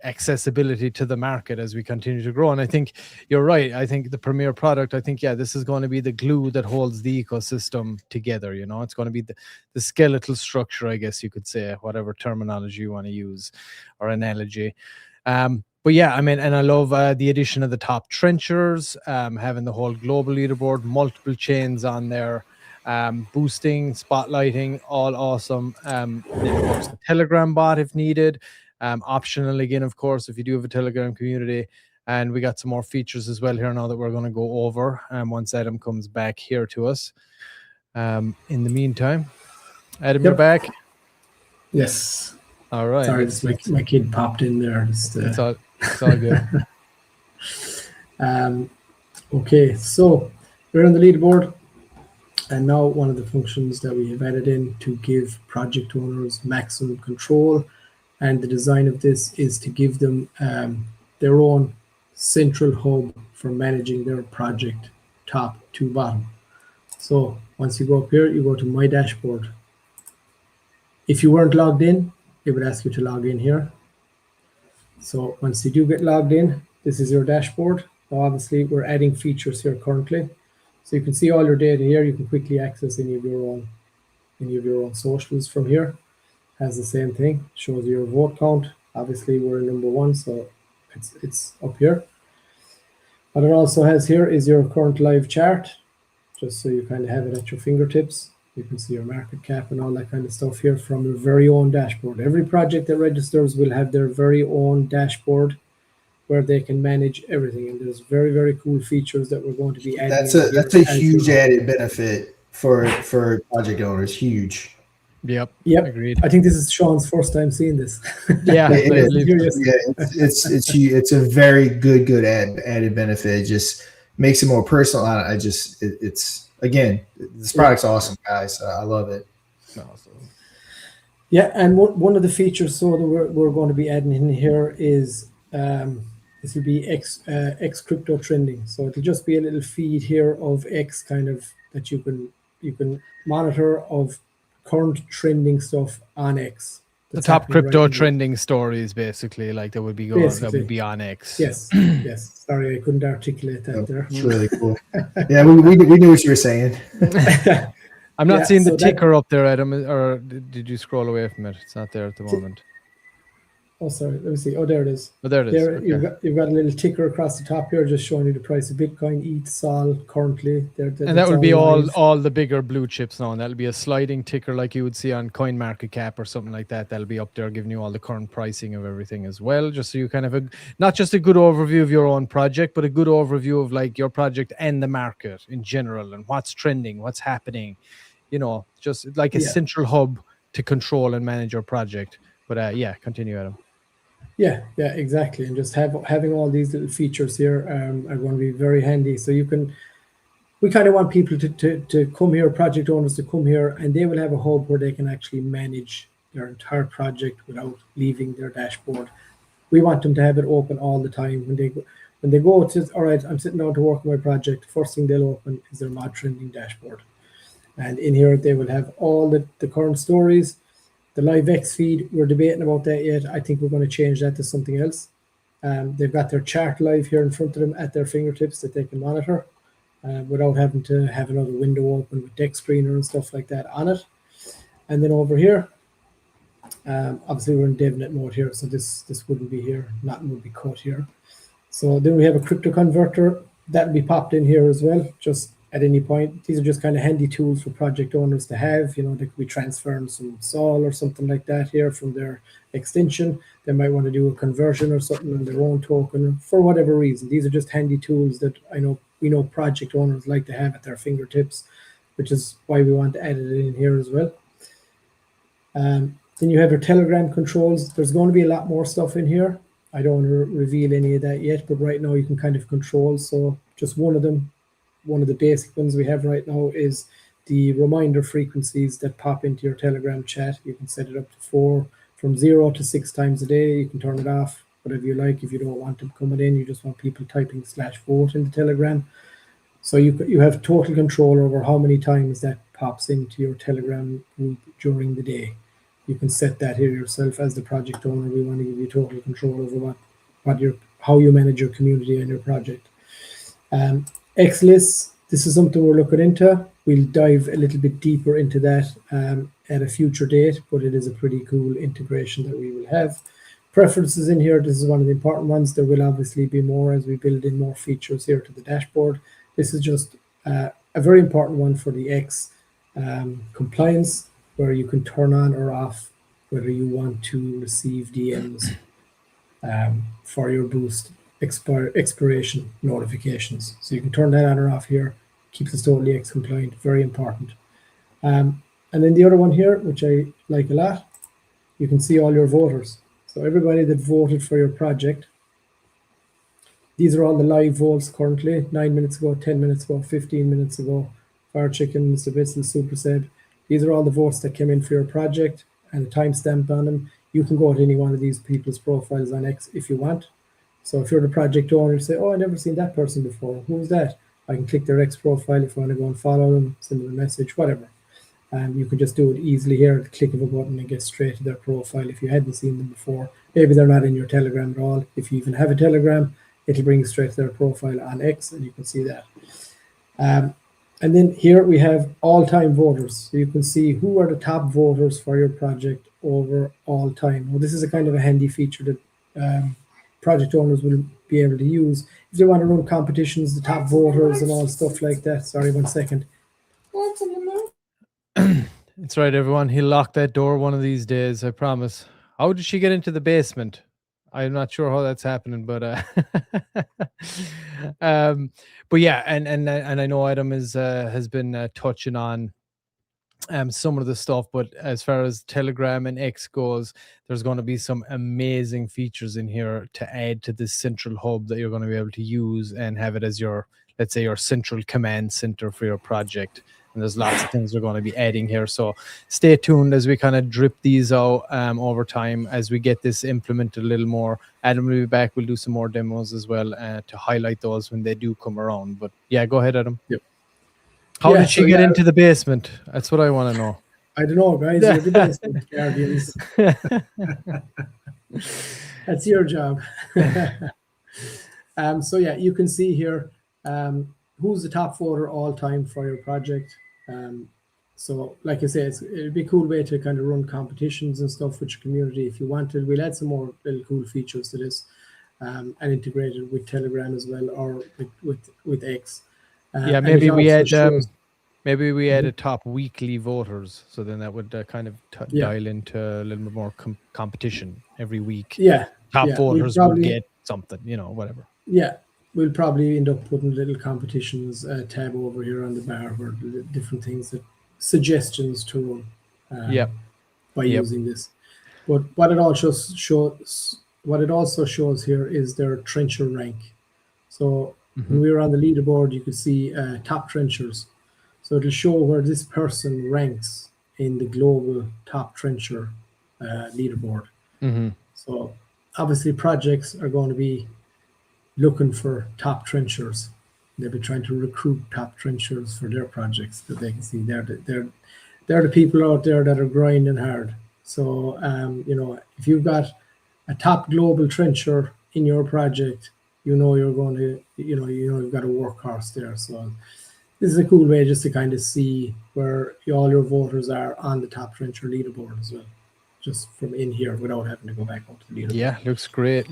accessibility to the market as we continue to grow. And I think you're right. I think the premier product, this is going to be the glue that holds the ecosystem together. It's going to be the skeletal structure, I guess you could say, whatever terminology you want to use or analogy. But yeah, I mean, and I love the addition of the top trenchers, having the whole global leaderboard, multiple chains on there, boosting, spotlighting, all awesome. Then of course the Telegram bot if needed. Optional again, of course, if you do have a Telegram community. And we got some more features as well here now that we're going to go over once Adam comes back here to us. In the meantime, Adam, you're back. Yes. All right. Sorry, my kid popped in there. It's all good. Okay, so we're on the leaderboard, and now one of the functions that we have added in to give project owners maximum control, and the design of this is to give them their own central hub for managing their project top to bottom. So once you go up here, you go to My Dashboard. If you weren't logged in, it would ask you to log in here. So once you do get logged in, this is your dashboard. Now obviously we're adding features here currently. So you can see all your data here. You can quickly access any of your own socials from here. Has the same thing, shows your vote count. Obviously we're number 1, so it's up here. What it also has here is your current live chart, just so you kind of have it at your fingertips. You can see your market cap and all that kind of stuff here from your very own dashboard. Every project that registers will have their very own dashboard where they can manage everything. And there's very, very cool features that we're going to be adding. That's a huge added benefit for project owners. Huge. Yep. Agreed. I think this is Sean's first time seeing this. Yeah. It's a very good added benefit. It just makes it more personal. It's again, this product's awesome, guys. I love it. Awesome. Yeah, and one of the features that we're going to be adding in here is this will be X crypto trending. So it'll just be a little feed here of X kind of that you can monitor of current trending stuff on X. The top crypto trending stories, basically, like that would be on X. Yes. Sorry, I couldn't articulate that there. It's really cool. Yeah, we knew what you were saying. I'm not seeing the ticker up there, Adam, or did you scroll away from it? It's not there at the moment. Oh, sorry. Let me see. Oh, there it is. Oh, there it is. There, okay. you've got a little ticker across the top here, just showing you the price of Bitcoin, ETH, SOL currently. And that would be all the bigger blue chips now. And that'll be a sliding ticker like you would see on CoinMarketCap or something like that. That'll be up there giving you all the current pricing of everything as well. Just so you kind of not just a good overview of your own project, but a good overview of like your project and the market in general and what's trending, what's happening. You know, just like a central hub to control and manage your project. But continue, Adam. Yeah, exactly. And just having all these little features here are going to be very handy. So we kind of want people to come here, project owners to come here, and they will have a hub where they can actually manage their entire project without leaving their dashboard. We want them to have it open all the time. When they go to, all right, I'm sitting down to work on my project, first thing they'll open is their mod trending dashboard. And in here, they will have all the current stories. The live X feed, we're debating about that yet. I think we're going to change that to something else. They've got their chart live here in front of them at their fingertips that they can monitor without having to have another window open with deck screener and stuff like that on it. And then over here, obviously we're in DevNet mode here, so this wouldn't be here. Nothing would be cut here. So then we have a crypto converter that will be popped in here as well, just at any point. These are just kind of handy tools for project owners to have. You know, they could be transferring some SOL or something like that here from their extension. They might want to do a conversion or something on their own token for whatever reason. These are just handy tools that we know project owners like to have at their fingertips, which is why we want to add it in here as well. Then you have your Telegram controls. There's going to be a lot more stuff in here. I don't want to reveal any of that yet, but right now you can kind of control. So just one of the basic ones we have right now is the reminder frequencies that pop into your Telegram chat. You can set it up to from 0 to 6 times a day. You can turn it off, whatever you like. If you don't want them coming in, you just want people typing /vote into Telegram. So you have total control over how many times that pops into your Telegram group during the day. You can set that here yourself as the project owner. We want to give you total control over how you manage your community and your project. XLists, this is something we're looking into. We'll dive a little bit deeper into that at a future date, but it is a pretty cool integration that we will have. Preferences in here, this is one of the important ones. There will obviously be more as we build in more features here to the dashboard. This is just a very important one for the X compliance, where you can turn on or off whether you want to receive DMs for your boost expiration notifications. So you can turn that on or off here. Keeps us totally X compliant. Very important. And then the other one here, which I like a lot, you can see all your voters. So everybody that voted for your project, these are all the live votes currently, 9 minutes ago, 10 minutes ago, 15 minutes ago, Fire Chicken, Mr. Bits and Super Seb. These are all the votes that came in for your project and a timestamp on them. You can go to any one of these people's profiles on X if you want. So if you're the project owner, say, oh, I've never seen that person before. Who's that? I can click their X profile if I want to go and follow them, send them a message, whatever. And you can just do it easily here at the click of a button and get straight to their profile if you hadn't seen them before. Maybe they're not in your Telegram at all. If you even have a Telegram, it'll bring you straight to their profile on X, and you can see that. And then here we have all-time voters. So you can see who are the top voters for your project over all time. Well, this is a kind of a handy feature that project owners will be able to use. If they want to run competitions, the top voters and all stuff like that. Sorry, 1 second. It's right, everyone. He'll lock that door one of these days, I promise. How did she get into the basement? I'm not sure how that's happening, but but yeah, and I know Adam has been touching on some of the stuff, but as far as Telegram and X goes, there's going to be some amazing features in here to add to this central hub that you're going to be able to use and have it as your, let's say, your central command center for your project. And there's lots of things we're going to be adding here. So stay tuned as we kind of drip these out over time as we get this implemented a little more. Adam will be back. We'll do some more demos as well to highlight those when they do come around. But yeah, go ahead, Adam. Yep. How did she get into the basement? That's what I want to know. I don't know, guys. You're the basement guardians. That's your job. So yeah, you can see here who's the top voter all time for your project. So like I say, it'd be a cool way to kind of run competitions and stuff with your community if you wanted. We'll add some more little cool features to this and integrate it with Telegram as well, or with X. Yeah, maybe we add a top weekly voters, so then that would kind of dial into a little bit more competition every week. Yeah, top voters would get something, whatever. Yeah, we'll probably end up putting little competitions tab over here on the bar where different things that suggestions to run by using this. But what it also shows here is their trencher rank. So when we were on the leaderboard, you could see top trenchers. So it'll show where this person ranks in the global top trencher leaderboard. So obviously projects are going to be looking for top trenchers. They'll be trying to recruit top trenchers for their projects that they can see. They're the people out there that are grinding hard. So if you've got a top global trencher in your project, you're going to you've got a workhorse there. So this is a cool way just to kind of see where all your voters are on the top trencher leaderboard as well, just from in here without having to go back up to the leaderboard. Yeah, looks great.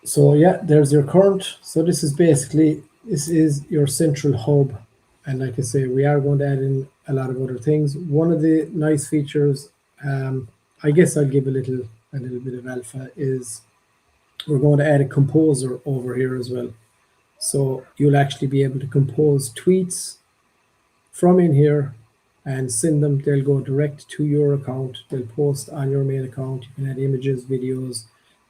So yeah, there's your current. So this is your central hub. And like I say, we are going to add in a lot of other things. One of the nice features, I guess I'll give a little bit of alpha, is we're going to add a composer over here as well. So you'll actually be able to compose tweets from in here and send them. They'll go direct to your account. They'll post on your main account. You can add images, videos,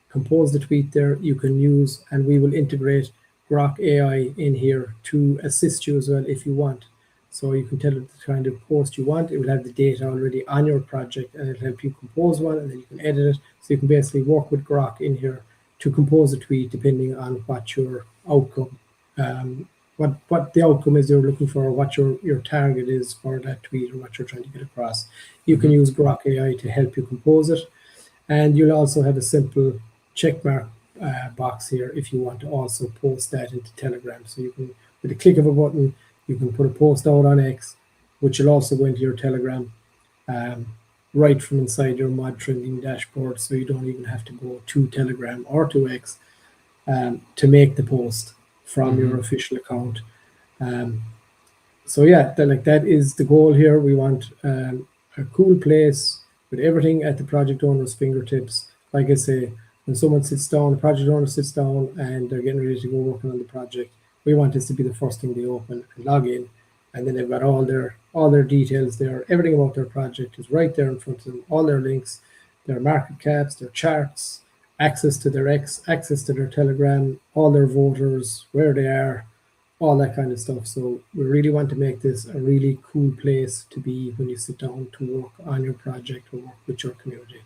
compose the tweet there. You can use, and we will integrate Grok AI in here to assist you as well if you want. So you can tell it the kind of post you want. It will have the data already on your project, and it'll help you compose one, and then you can edit it. So you can basically work with Grok in here to compose a tweet depending on what your outcome, what the outcome is you're looking for, or what your target is for that tweet, or what you're trying to get across. You can use Grok AI to help you compose it, and you'll also have a simple checkmark box here if you want to also post that into Telegram. So you can, with a click of a button, you can put a post out on X, which will also go into your Telegram right from inside your mod trending dashboard. So you don't even have to go to Telegram or to X to make the post from your official account. So yeah, that is the goal here. We want a cool place with everything at the project owner's fingertips. Like I say, when someone sits down, the project owner sits down and they're getting ready to go working on the project, we want this to be the first thing they open and log in and then they've got all their details there. Everything about their project is right there in front of them. All their links, their market caps, their charts, access to their X, access to their Telegram, all their voters, where they are, all that kind of stuff. So we really want to make this a really cool place to be when you sit down to work on your project or work with your community.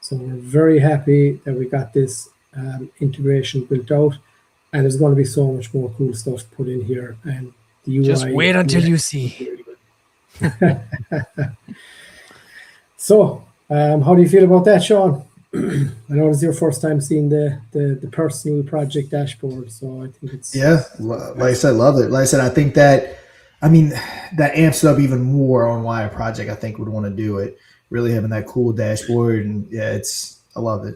So we're very happy that we got this integration built out, and there's going to be so much more cool stuff put in here, and the UI. Just wait until you see. So, how do you feel about that, Sean? I know it's your first time seeing the personal project dashboard, so I think it's like I said, love it. Like I said, I think that that amps it up even more on why a project I think would want to do it. Really having that cool dashboard, and I love it.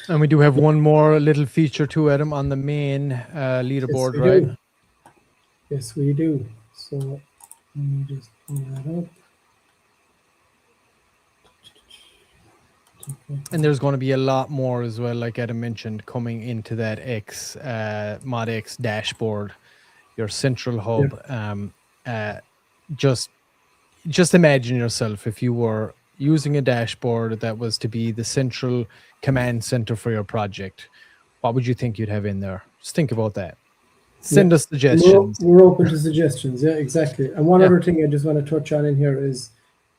And we do have one more little feature too, Adam, on the main leaderboard, right? Yes, we do. So let me just pull that up. And there's going to be a lot more as well, like Adam mentioned, coming into that ModX dashboard, your central hub. Yep. Just imagine yourself if you were using a dashboard that was to be the central command center for your project. What would you think you'd have in there? Just think about that. Send us suggestions. We're open to suggestions. Yeah, exactly. And one other thing I just want to touch on in here is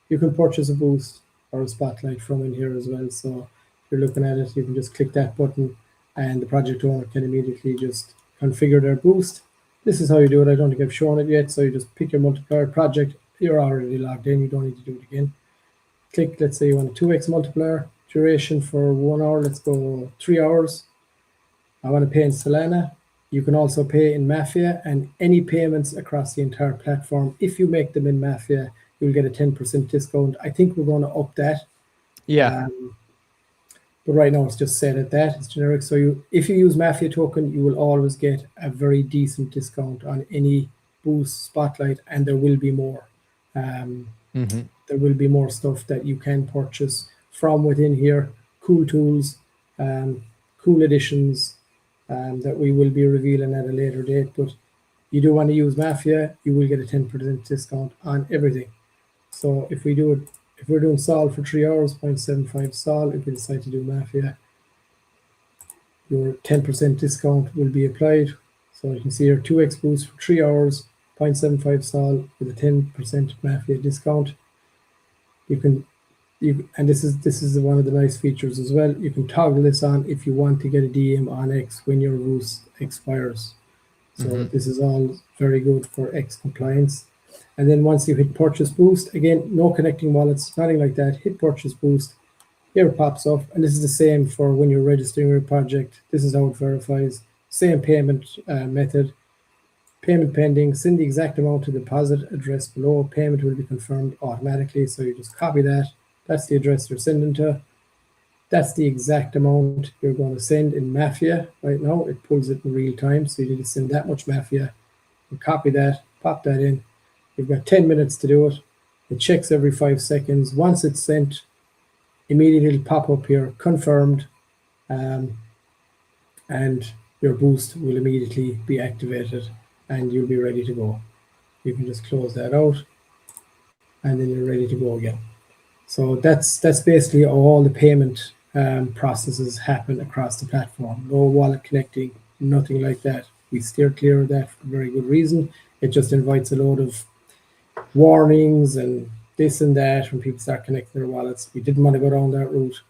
you can purchase a boost or a spotlight from in here as well. So if you're looking at it, you can just click that button and the project owner can immediately just configure their boost. This is how you do it. I don't think I've shown it yet. So you just pick your multiplier project. You're already logged in. You don't need to do it again. Click, let's say you want a 2x multiplier, duration for 1 hour. Let's go 3 hours. I want to pay in Solana. You can also pay in Mafia, and any payments across the entire platform, if you make them in Mafia, you'll get a 10% discount. I think we're going to up that. Yeah. But right now it's just set at that. It's generic. So if you use Mafia token, you will always get a very decent discount on any boost, spotlight, and there will be more. There will be more stuff that you can purchase from within here. Cool tools, cool additions that we will be revealing at a later date. But you do want to use Mafia, you will get a 10% discount on everything. So if we're doing Sol for 3 hours, 0.75 Sol, if we decide to do Mafia, your 10% discount will be applied. So you can see here 2x boost for 3 hours, 0.75 Sol with a 10% Mafia discount. And this is one of the nice features as well. You can toggle this on if you want to get a DM on X when your boost expires. So this is all very good for X compliance. And then once you hit purchase boost, again, no connecting wallets, nothing like that. Hit purchase boost. Here it pops up. And this is the same for when you're registering your project. This is how it verifies. Same payment method. Payment pending. Send the exact amount to deposit address below. Payment will be confirmed automatically. So you just copy that. That's the address you're sending to. That's the exact amount you're going to send in Mafia right now. It pulls it in real time. So you need to send that much Mafia. You copy that, pop that in. You've got 10 minutes to do it. It checks every 5 seconds. Once it's sent, immediately it'll pop up here, confirmed, and your boost will immediately be activated and you'll be ready to go. You can just close that out and then you're ready to go again. So that's basically all the payment processes happen across the platform. No wallet connecting, nothing like that. We steer clear of that for a very good reason. It just invites a load of warnings and this and that when people start connecting their wallets. We didn't want to go down that route.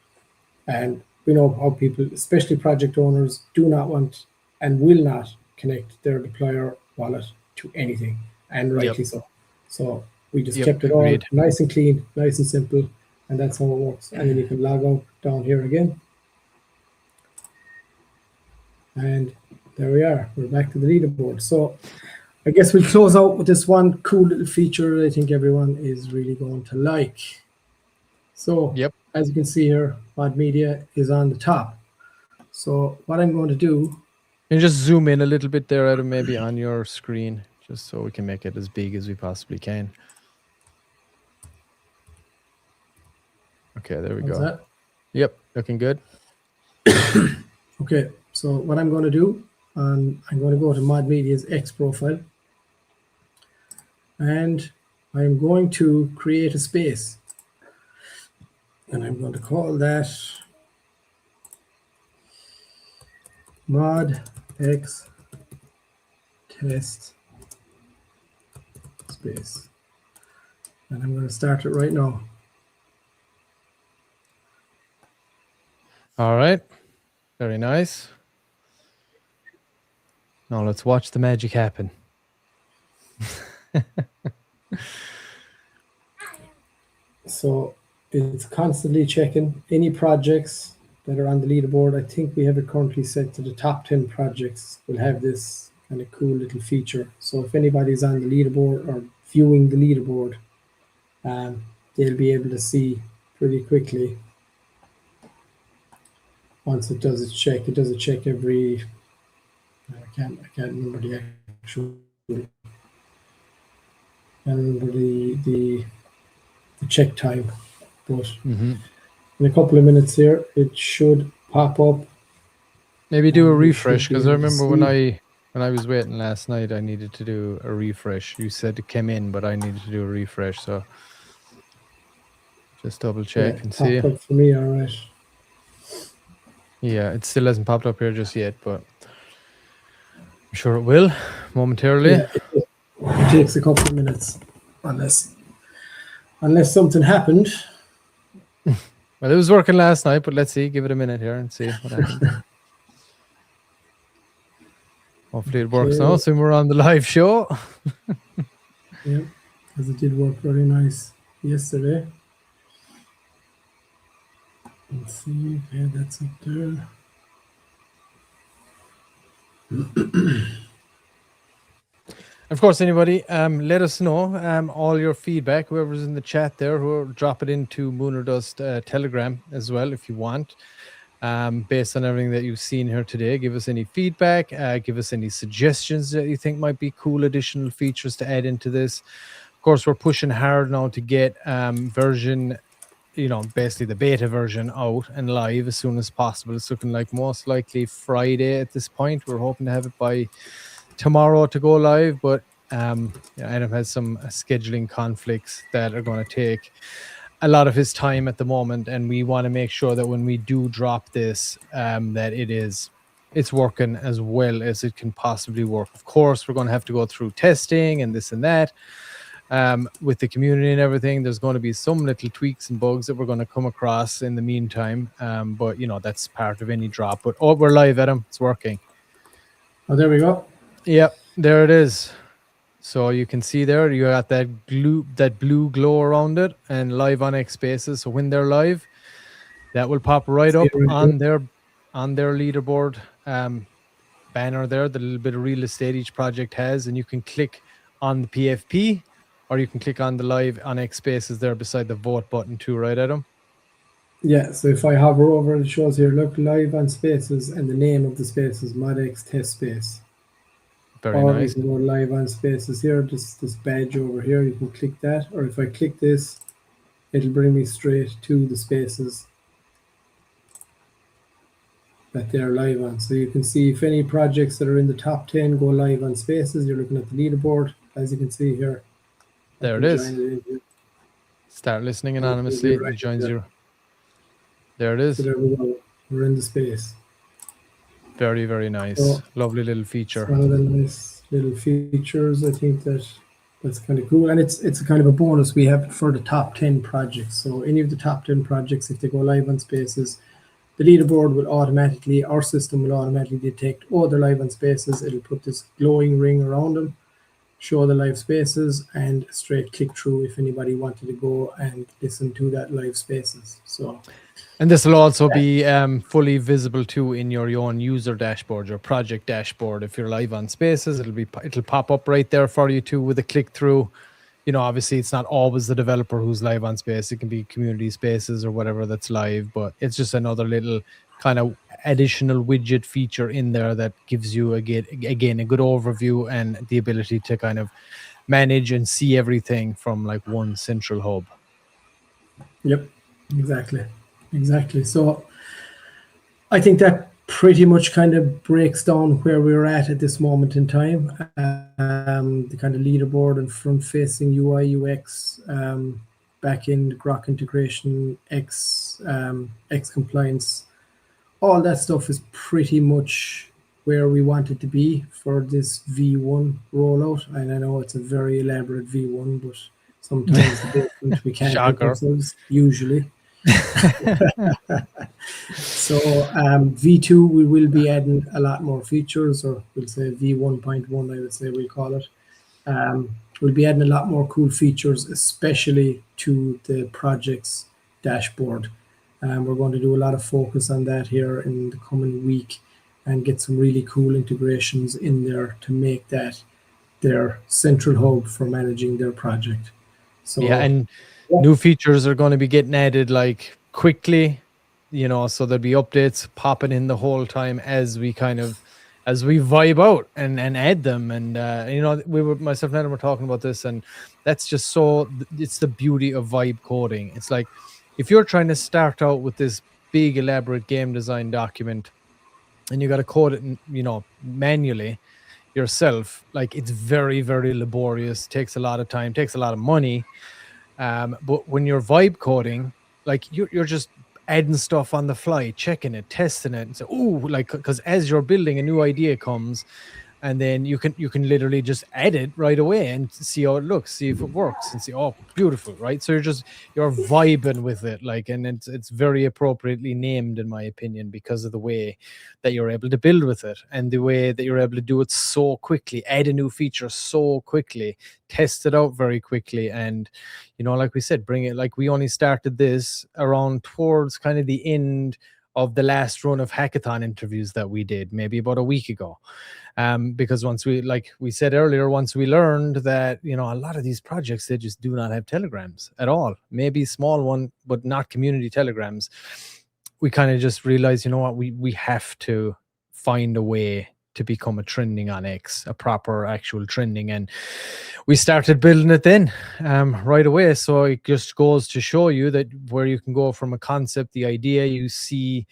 And we know how people, especially project owners, do not want and will not connect their deployer wallet to anything, and rightly so. So we just kept it all nice and clean, nice and simple, and that's how it works. And then you can log out down here again. And there we are. We're back to the leaderboard. So I guess we'll close out with this one cool little feature that I think everyone is really going to like. So as you can see here, MOD Media is on the top. So what I'm going to do... And just zoom in a little bit there, Adam, maybe on your screen, just so we can make it as big as we possibly can. Okay, there we go. That? Yep, looking good. Okay, so what I'm going to do, I'm going to go to MOD Media's X profile. and I'm going to create a space, and I'm going to call that ModX test space, and I'm going to start it right now. All right. Very nice. Now let's watch the magic happen. So it's constantly checking any projects that are on the leaderboard. I think we have it currently set to the top 10 projects will have this kind of cool little feature. So if anybody's on the leaderboard or viewing the leaderboard, they'll be able to see pretty quickly once it does its check. It does a check every, I can't remember the actual, I can't remember the check time, but in a couple of minutes here it should pop up. Maybe do a refresh, because I remember when I was waiting last night, I needed to do a refresh. You said it came in, but I needed to do a refresh, so just double check and see. Popped up for me, all right. Yeah, it still hasn't popped up here just yet, but I'm sure it will momentarily. Yeah, it takes a couple of minutes, unless something happened. Well, it was working last night, but let's see. Give it a minute here and see what happens. Hopefully it works now. So we're on the live show. Yeah, because it did work very nice yesterday. Let's see. Okay, that's up there. Of course, anybody, let us know all your feedback. Whoever's in the chat there, who drop it into Moon or Dust Telegram as well if you want. Based on everything that you've seen here today, give us any feedback. Give us any suggestions that you think might be cool additional features to add into this. Of course, we're pushing hard now to get version, basically the beta version out and live as soon as possible. It's looking like most likely Friday at this point. We're hoping to have it by tomorrow to go live, but Adam has some scheduling conflicts that are going to take a lot of his time at the moment, and we want to make sure that when we do drop this, that it's working as well as it can possibly work. Of course, we're going to have to go through testing and this and that with the community and everything. There's going to be some little tweaks and bugs that we're going to come across in the meantime, but that's part of any drop. But we're live, Adam. It's working. Oh, there we go. Yep, there it is. So you can see there, you got that blue glow around it, and live on X Spaces. So when they're live, that will pop right up on their leaderboard banner there, the little bit of real estate each project has, and you can click on the PFP, or you can click on the live on X Spaces there beside the vote button too, right, Adam? Yeah, so if I hover over, it shows here, look, live on Spaces, and the name of the space is ModX Test Space. Very or nice. you can go live on Spaces here, this badge over here, you can click that, or if I click this, it'll bring me straight to the spaces that they're live on. So you can see if any projects that are in the top 10 go live on Spaces, you're looking at the leaderboard, as you can see here. There it is. Start listening anonymously. It joins you. There it is. So there we go. We're in the space. Very, very nice. So, lovely little feature. One of the nice little features. I think that's kind of cool. And it's a kind of a bonus we have for the top 10 projects. So any of the top 10 projects, if they go live on Spaces, the leaderboard will automatically, our system will automatically detect, oh, they're live on Spaces. It'll put this glowing ring around them, show the live spaces, and straight click through if anybody wanted to go and listen to that live spaces. So, and this will also be fully visible too in your own user dashboard, your project dashboard. If you're live on Spaces, it'll pop up right there for you too with a click through. Obviously it's not always the developer who's live on Space. It can be community spaces or whatever that's live, but it's just another little kind of additional widget feature in there that gives you again a good overview and the ability to kind of manage and see everything from like one central hub. Yep, exactly. So I think that pretty much kind of breaks down where we're at this moment in time. The kind of leaderboard and front-facing UI, UX, back-end Grok integration, X compliance, all that stuff is pretty much where we want it to be for this V1 rollout. And I know it's a very elaborate V1, but sometimes we can't help ourselves, usually. So V2, we will be adding a lot more features, or we'll say V1.1, I would say we'll call it. We'll be adding a lot more cool features, especially to the project's dashboard. We're going to do a lot of focus on that here in the coming week and get some really cool integrations in there to make that their central hub for managing their project. So yeah, and new features are going to be getting added like quickly, you know, so there'll be updates popping in the whole time as we vibe out and add them. And you know, myself and Adam were talking about this, and that's just so, it's the beauty of vibe coding. It's like, if you're trying to start out with this big elaborate game design document and you got to code it, you know, manually yourself, like, it's very, very laborious, takes a lot of time, takes a lot of money. But when you're vibe coding, like, you're just adding stuff on the fly, checking it, testing it, and say, oh, like, because as you're building, a new idea comes, and then you can literally just add it right away and see how it looks, see if it works, and see, oh, beautiful, right? So you're vibing with it, like, and it's very appropriately named, in my opinion, because of the way that you're able to build with it and the way that you're able to do it so quickly, add a new feature so quickly, test it out very quickly, and, you know, like we said, bring it, like, we only started this around towards kind of the end of the last run of hackathon interviews that we did, maybe about a week ago. Because once we, like we said earlier, once we learned that, you know, a lot of these projects, they just do not have telegrams at all, maybe small one, but not community telegrams. We kind of just realized, you know what, we have to find a way to become a trending on X, a proper actual trending. And we started building it then right away. So it just goes to show you that where you can go from a concept, the idea, you see,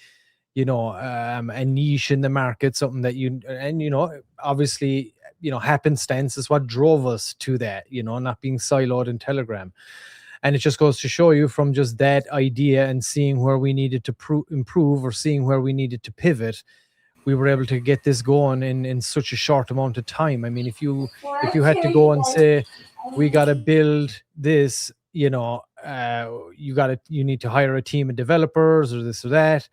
you know, a niche in the market, something that and, you know, obviously, you know, happenstance is what drove us to that, you know, not being siloed in Telegram. And it just goes to show you, from just that idea and seeing where we needed to improve, or seeing where we needed to pivot, we were able to get this going in such a short amount of time. I mean, if you had to go and say, we got to build this, you know, you need to hire a team of developers or this or that,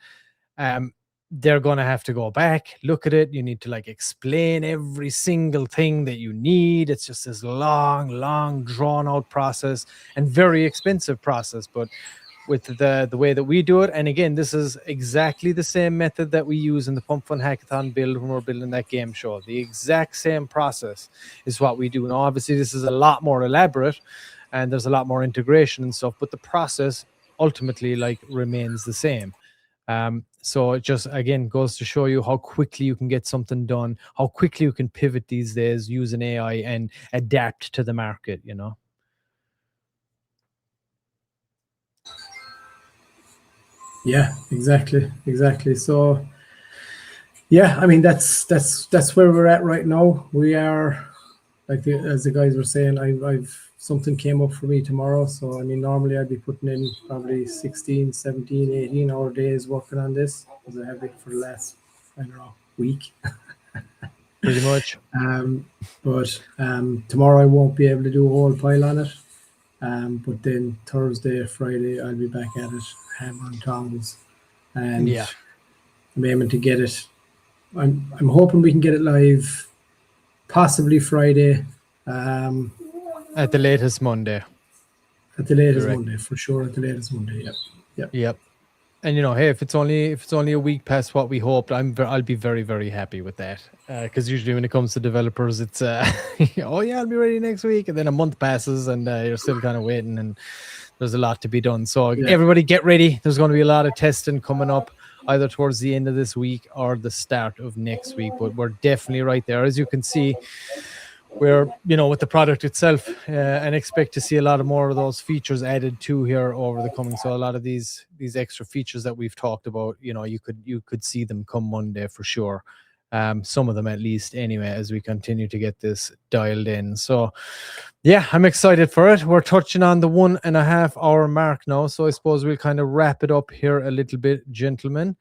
they're going to have to go back, look at it. You need to, like, explain every single thing that you need. It's just this long, drawn out process and very expensive process. But with the way that we do it, and again, this is exactly the same method that we use in the Pump.fun Hackathon build when we're building that game show. The exact same process is what we do. Now, obviously, this is a lot more elaborate and there's a lot more integration and stuff, but the process ultimately, like, remains the same. So it just, again, goes to show you how quickly you can get something done, how quickly you can pivot these days using AI and adapt to the market, you know? Yeah, exactly. So, yeah, I mean, that's where we're at right now. We are, like, as the guys were saying, I've something came up for me tomorrow. So, I mean, normally I'd be putting in probably 16, 17, 18 hour days working on this, because I have it for the last, I don't know, week. Pretty much. But tomorrow I won't be able to do a whole pile on it. But then Thursday, Friday, I'll be back at it, hammer and tongs. And yeah, I'm aiming to get it. I'm hoping we can get it live possibly Friday. At the latest Monday. At the latest Monday, for sure. At the latest Monday, yep. And, you know, hey, if it's only a week past what we hoped, I'll be very, very happy with that. Because usually when it comes to developers, it's oh yeah, I'll be ready next week, and then a month passes and you're still kind of waiting, and there's a lot to be done. So everybody get ready. There's going to be a lot of testing coming up, either towards the end of this week or the start of next week. But we're definitely right there, as you can see. we're, you know, with the product itself, and expect to see a lot of more of those features added to here over the coming. So a lot of these extra features that we've talked about, you know, you could see them come Monday for sure. Some of them at least anyway, as we continue to get this dialed in. So yeah, I'm excited for it. We're touching on the 1.5 hour mark now, so I suppose we'll kind of wrap it up here a little bit, gentlemen.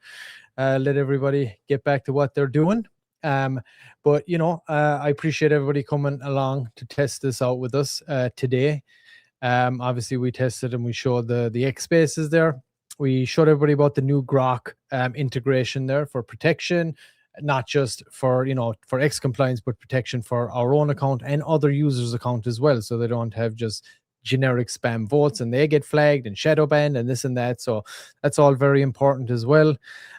Let everybody get back to what they're doing. But you know, I appreciate everybody coming along to test this out with us today. Obviously we tested and we showed the X spaces there. We showed everybody about the new Grok integration there for protection, not just for, you know, for X compliance, but protection for our own account and other users' account as well, so they don't have just generic spam votes and they get flagged and shadow banned and this and that. So that's all very important as well.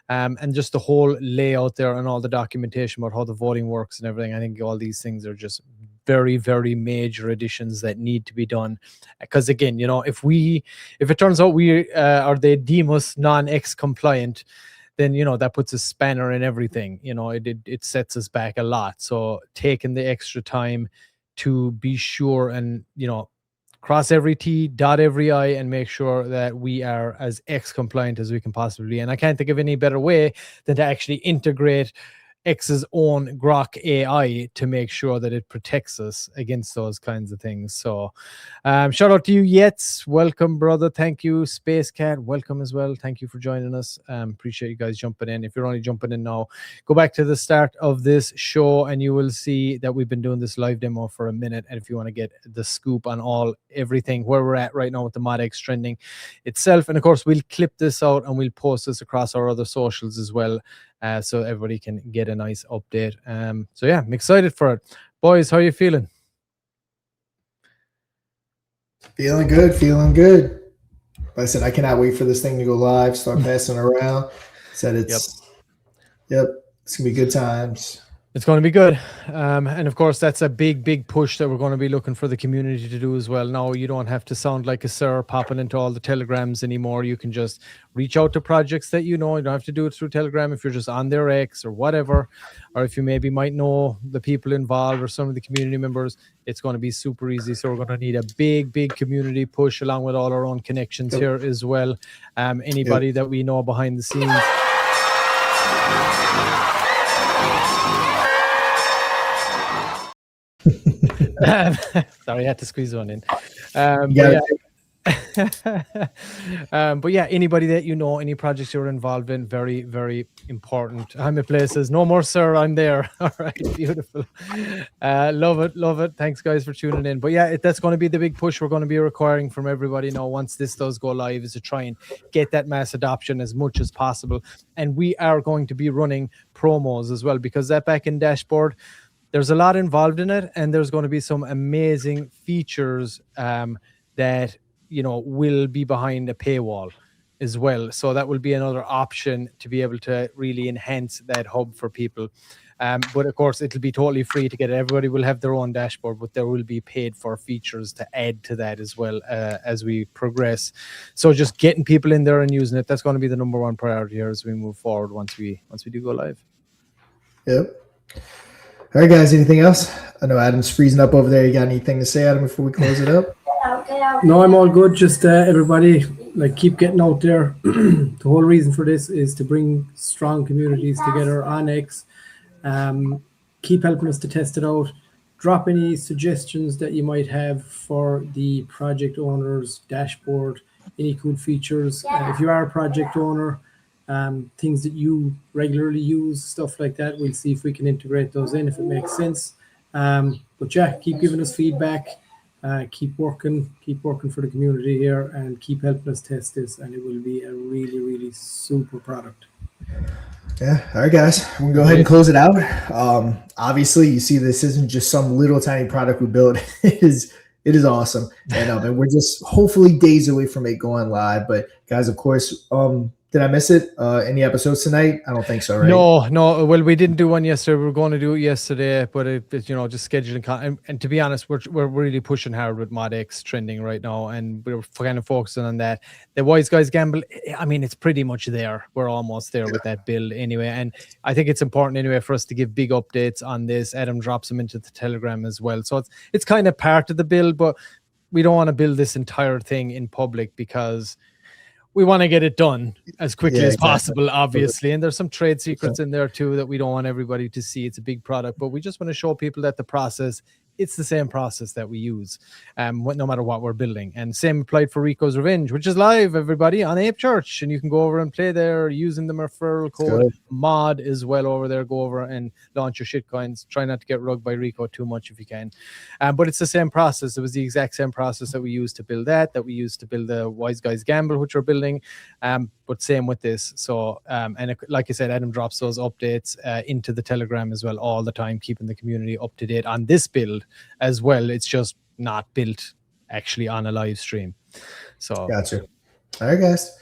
And just the whole layout there and all the documentation about how the voting works and everything. I think all these things are just very, very major additions that need to be done. Because again, you know, if it turns out we or they deem us non-X compliant, then, you know, that puts a spanner in everything. You know, it sets us back a lot. So taking the extra time to be sure and, you know, cross every T, dot every I, and make sure that we are as X compliant as we can possibly be. And I can't think of any better way than to actually integrate X's own Grok AI to make sure that it protects us against those kinds of things. So shout out to you, Yetz. Welcome, brother. Thank you. Space Cat, welcome as well. Thank you for joining us. Appreciate you guys jumping in. If you're only jumping in now, go back to the start of this show and you will see that we've been doing this live demo for a minute. And if you want to get the scoop on everything where we're at right now with the ModX trending itself, and of course we'll clip this out and we'll post this across our other socials as well, so everybody can get a nice update. So yeah, I'm excited for it. Boys, how are you feeling? Feeling good, feeling good. Like I said, I cannot wait for this thing to go live, start passing around. Said it's it's gonna be good times. It's going to be good. And of course, that's a big push that we're going to be looking for the community to do as well. Now, you don't have to sound like a sir popping into all the telegrams anymore. You can just reach out to projects that you know. You don't have to do it through Telegram if you're just on their X or whatever. Or if you maybe might know the people involved or some of the community members, it's going to be super easy. So we're going to need a big community push along with all our own connections here as well. Anybody that we know behind the scenes. Sorry, I had to squeeze one in. But yeah, anybody that you know, any projects you're involved in, very important. Jaime Play says, no more sir, I'm there. All right, beautiful. Love it. Thanks guys for tuning in. But yeah, that's going to be the big push we're going to be requiring from everybody now once this does go live, is to try and get that mass adoption as much as possible. And we are going to be running promos as well, because that back-end dashboard, there's a lot involved in it, and there's going to be some amazing features that, you know, will be behind a paywall as well. So that will be another option to be able to really enhance that hub for people. But of course, it'll be totally free to get it. Everybody will have their own dashboard, but there will be paid for features to add to that as well as we progress. So just getting people in there and using it, that's going to be the number one priority here as we move forward once we do go live. Yep. All right, guys, anything else? I know Adam's freezing up over there. You got anything to say, Adam, before we close it up? No, I'm all good. Just everybody, like, keep getting out there. The whole reason for this is to bring strong communities together on X. Keep helping us to test it out. Drop any suggestions that you might have for the project owner's dashboard, any cool features. If you are a project owner, things that you regularly use, stuff like that, we'll see if we can integrate those in if it makes sense. But yeah, keep giving us feedback, keep working for the community here, and keep helping us test this, and it will be a really super product. Yeah. All right, guys, we're gonna go ahead and close it out. Obviously, you see, this isn't just some little tiny product we built. It is awesome, and we're just hopefully days away from it going live. But guys, of course, Did I miss it? Any episodes tonight? I don't think so, right? No. Well, we didn't do one yesterday. We were going to do it yesterday, but it's just scheduling. And to be honest, we're really pushing hard with ModX trending right now, and we're kind of focusing on that. The Wise Guys Gamble, I mean, it's pretty much there. We're almost there with that build anyway. And I think it's important anyway for us to give big updates on this. Adam drops them into the Telegram as well. So it's kind of part of the build, but we don't want to build this entire thing in public because we want to get it done as quickly as possible, obviously. And there's some trade secrets in there too that we don't want everybody to see. It's a big product, but we just want to show people that the process, it's the same process that we use no matter what we're building. And same applied for Rico's Revenge, which is live, everybody, on Ape Church. And you can go over and play there using the referral code MOD as well over there. Go over and launch your shitcoins. Try not to get rugged by Rico too much if you can. But it's the same process. It was the exact same process that we used to build that we used to build the Wise Guys Gamble, which we're building. But same with this. So, like I said, Adam drops those updates into the Telegram as well all the time, keeping the community up to date on this build as well. It's just not built actually on a live stream. So gotcha. All right, guys.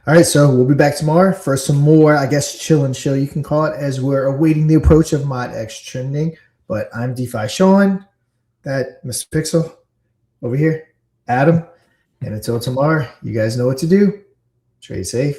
All right, so we'll be back tomorrow for some more, I guess, chill and chill, you can call it, as we're awaiting the approach of ModX trending. But I'm DeFi Sean, that Mr. Pixel over here, Adam. And until tomorrow, you guys know what to do. Trade safe.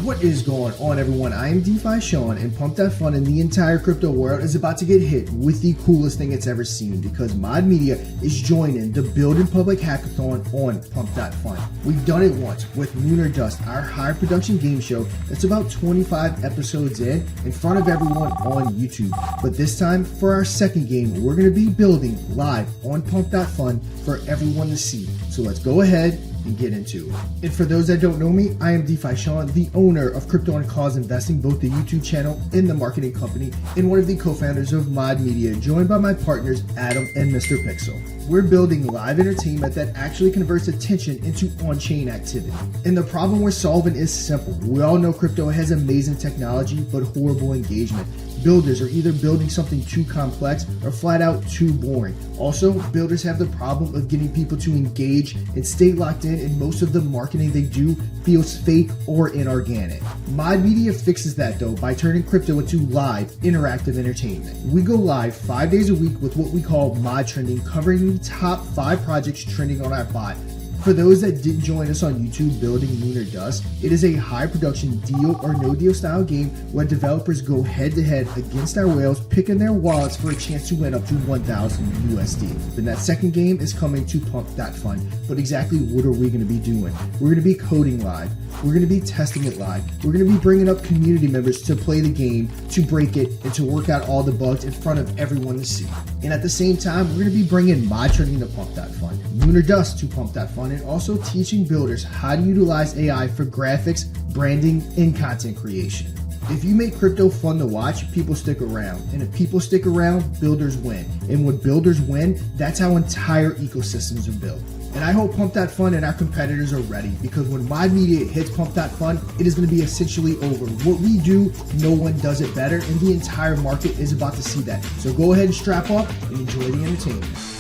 What is going on, everyone? I am DeFi Sean, and Pump.fun and the entire crypto world is about to get hit with the coolest thing it's ever seen, because MOD Media is joining the Build in Public Hackathon on Pump.fun. We've done it once with Lunar Dust, our high production game show that's about 25 episodes in front of everyone on YouTube. But this time, for our second game, we're going to be building live on Pump.fun for everyone to see. So let's go ahead and get into it. And for those that don't know me, I am DeFi Sean, the owner of Crypto and Cause Investing, both the YouTube channel and the marketing company, and one of the co-founders of MOD Media, joined by my partners Adam and Mr. Pixel. We're building live entertainment that actually converts attention into on-chain activity. And the problem we're solving is simple. We all know crypto has amazing technology, but horrible engagement. Builders are either building something too complex or flat out too boring. Also, builders have the problem of getting people to engage and stay locked in, and most of the marketing they do feels fake or inorganic. MOD Media fixes that though by turning crypto into live, interactive entertainment. We go live 5 days a week with what we call MOD Trending, covering the top 5 projects trending on our bot. For those that didn't join us on YouTube building Lunar Dust, it is a high production deal or no deal style game where developers go head to head against our whales, picking their wallets for a chance to win up to 1,000 USD. Then that second game is coming to Pump.fun. But exactly what are we going to be doing? We're going to be coding live. We're going to be testing it live. We're going to be bringing up community members to play the game, to break it, and to work out all the bugs in front of everyone to see. And at the same time, we're going to be bringing MOD Trending to Pump.fun, Lunar Dust to Pump.fun, and also teaching builders how to utilize AI for graphics, branding, and content creation. If you make crypto fun to watch, people stick around. And if people stick around, builders win. And when builders win, that's how entire ecosystems are built. And I hope Pump.fun and our competitors are ready, because when MOD Media hits Pump.fun, it is going to be essentially over. What we do, no one does it better, and the entire market is about to see that. So go ahead and strap up and enjoy the entertainment.